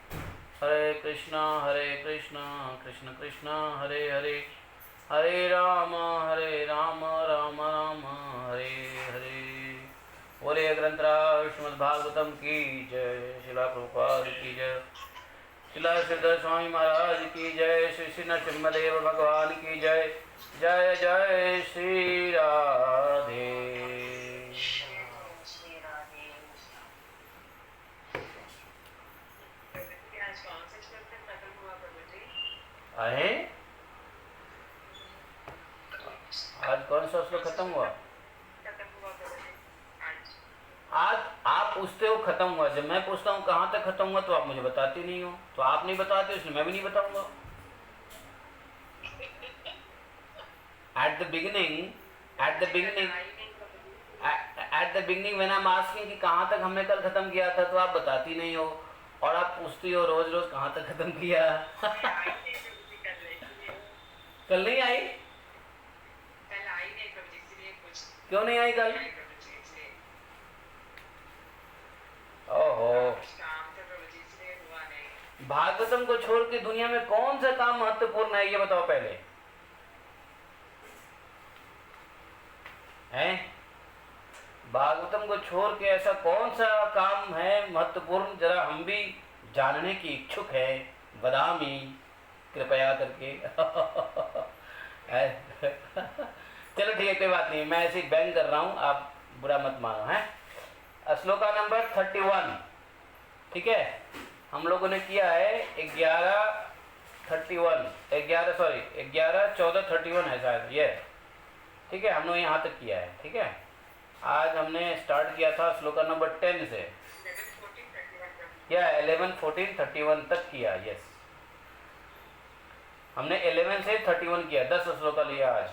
हरे कृष्णा कृष्ण कृष्ण हरे हरे, हरे राम राम राम हरे हरे। बोले ग्रंथराज श्रीमद् भागवतम की जय। श्रीला प्रभुपाद की जय। श्रीला श्रीधर स्वामी महाराज की जय। श्री श्री नरसिम्हदेव भगवान की जय। जय जय श्री राधे। आहे आज कौन सा श्लोक खत्म हुआ? आज आप पूछते हो खत्म हुआ, जब मैं पूछता हूँ कहाँ तक खत्म हुआ तो आप मुझे बताते नहीं हो, तो आप नहीं बताते इसलिए मैं भी नहीं बताऊंगा। At the beginning when I'm asking कि कहाँ तक हमने कल खत्म किया था तो आप बताती नहीं हो, और आप पूछती हो रोज रोज कहाँ तक खत्म किया। कल नहीं आई? क्यों नहीं आई कल? ओहो, भागवतम को छोड़ के दुनिया में कौन सा काम महत्वपूर्ण है ये बताओ पहले। हैं? भागवतम को छोड़ के ऐसा कौन सा काम है महत्वपूर्ण, जरा हम भी जानने की इच्छुक है, बदामी कृपया करके। चलो ठीक है, कोई बात नहीं, मैं ऐसे ही बैंग कर रहा हूँ, आप बुरा मत मानो है। श्लोका नंबर 31, ठीक है। हम लोगों ने किया है 11 14 31 है शायद ये, ठीक है। हम लोग यहाँ तक किया है, ठीक है। आज हमने स्टार्ट किया था श्लोका नंबर 10 से, या 11 14 31 तक किया। यस, हमने 11 से 31 किया, 10 श्लोका लिया आज।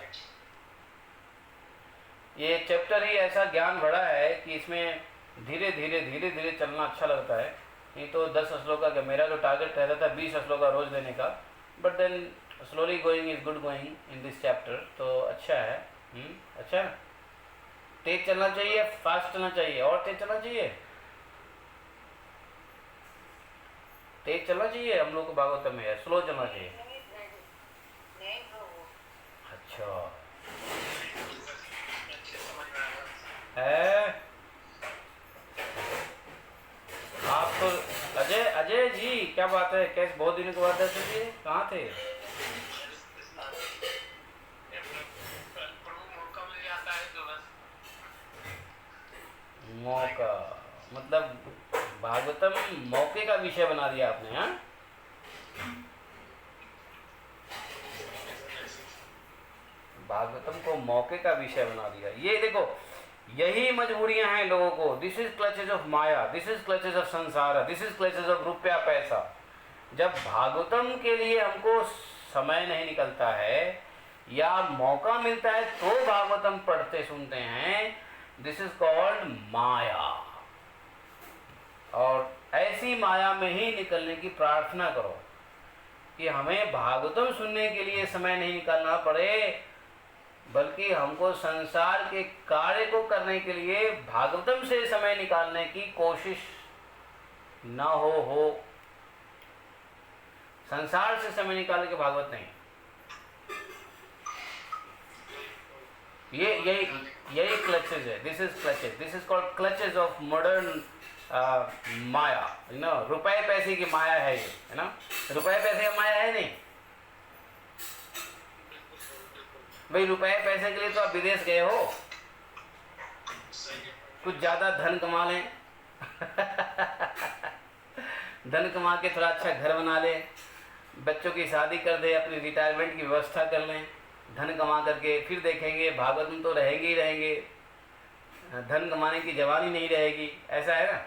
ये चैप्टर ही ऐसा ज्ञान भरा है कि इसमें धीरे धीरे चलना अच्छा लगता है। नहीं तो 10 श्लोका का मेरा जो टारगेट रहता था 20 श्लोका रोज लेने का, but then slowly going is good going in this chapter, तो अच्छा है। अच्छा, तेज चलना चाहिए, फास्ट चलना चाहिए, और तेज चलना चाहिए, तेज चलना चाहिए हम लोग को भागवतम में, स्लो चलना चाहिए। अच्छा है, आप तो अजय जी, क्या बात है, कैसे बहुत दिनों के बाद दर्शन दिए, कहाँ थे? मौका मतलब भागवतम मौके का विषय बना दिया आपने, हाँ? भागवतम को मौके का विषय बना दिया। ये देखो, यही मजबूरियां हैं लोगों को। This is clutches of Maya, this is clutches of संसार, दिस इज क्लचेज ऑफ रुपया पैसा। जब भागवतम के लिए हमको समय नहीं निकलता है या मौका मिलता है तो भागवतम पढ़ते सुनते हैं, दिस इज कॉल्ड माया। और ऐसी माया में ही निकलने की प्रार्थना करो कि हमें भागवतम सुनने के लिए समय नहीं निकालना पड़े, बल्कि हमको संसार के कार्य को करने के लिए भागवतम से समय निकालने की कोशिश न हो। संसार से समय निकाल के भागवत नहीं। यही क्लचेज है, this is clutches, this is called clutches of modern Maya, you know. रुपए पैसे की माया है ये, है ना। रुपए पैसे की माया है नहीं भाई, रुपए पैसे के लिए तो आप विदेश गए हो, कुछ ज्यादा धन कमा लें। धन कमा के थोड़ा अच्छा घर बना ले, बच्चों की शादी कर दे, अपनी रिटायरमेंट की व्यवस्था कर लें, धन कमा करके फिर देखेंगे भागवत में तो रहेंगे ही रहेंगे, धन कमाने की जवानी नहीं रहेगी, ऐसा है ना।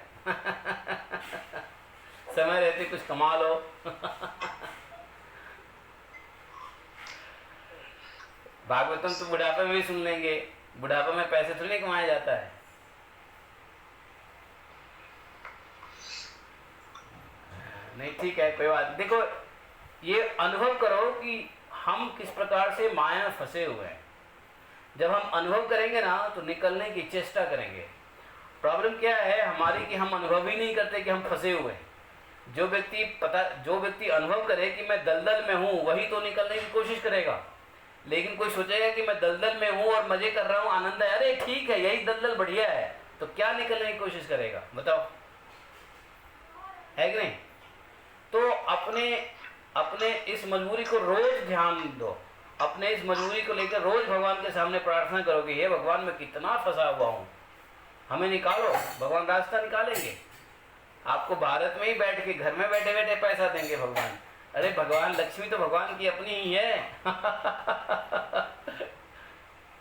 समय रहते कुछ कमा लो। भागवतम तो बुढ़ापे में भी सुन लेंगे, बुढ़ापे में पैसे थोड़ी नहीं कमाया जाता है। नहीं, ठीक है, कोई बात। देखो, ये अनुभव करो कि हम किस प्रकार से माया में फंसे हुए हैं। जब हम अनुभव करेंगे ना तो निकलने की चेष्टा करेंगे। प्रॉब्लम क्या है हमारी कि हम अनुभव ही नहीं करते कि हम फंसे हुए हैं। जो व्यक्ति अनुभव करे कि मैं दलदल में हूँ, वही तो निकलने की कोशिश करेगा। लेकिन कोई सोचेगा कि मैं दलदल में हूँ और मजे कर रहा हूँ, आनंद है, अरे ठीक है, यही दलदल बढ़िया है, तो क्या निकलने की कोशिश करेगा, बताओ, है कि नहीं। तो अपने इस मजबूरी को रोज ध्यान दो, अपने इस मजबूरी को लेकर रोज भगवान के सामने प्रार्थना करो कि हे भगवान, मैं कितना फंसा हुआ हूँ, हमें निकालो। भगवान रास्ता निकालेंगे। आपको भारत में ही बैठ के, घर में बैठे बैठे पैसा देंगे भगवान। अरे भगवान, लक्ष्मी तो भगवान की अपनी ही है।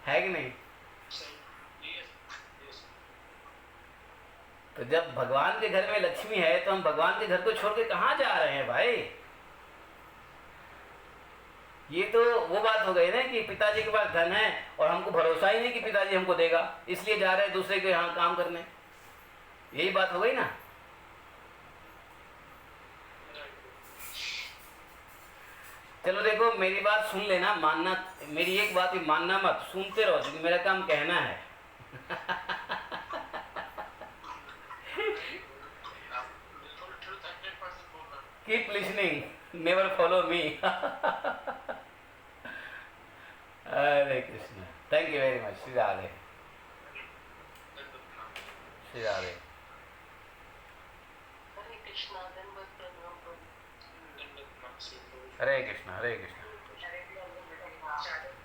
है कि नहीं। तो जब भगवान के घर में लक्ष्मी है तो हम भगवान के घर को छोड़ के कहाँ जा रहे हैं भाई। ये तो वो बात हो गई ना कि पिताजी के पास धन है और हमको भरोसा ही नहीं कि पिताजी हमको देगा, इसलिए जा रहे हैं दूसरे के यहाँ काम करने। यही बात हो गई ना। चलो देखो, मेरी बात सुन लेना, मानना, मेरी एक बात भी मानना मत, सुनते रहो, क्योंकि मेरा काम कहना है। Keep listening, never follow me. Hare Krishna, thank you very much, Shri Radhe. Shri Radhe. Hare Krishna. दंडवत प्रणाम प्रभु। हरे कृष्णा हरे कृष्णा। चालू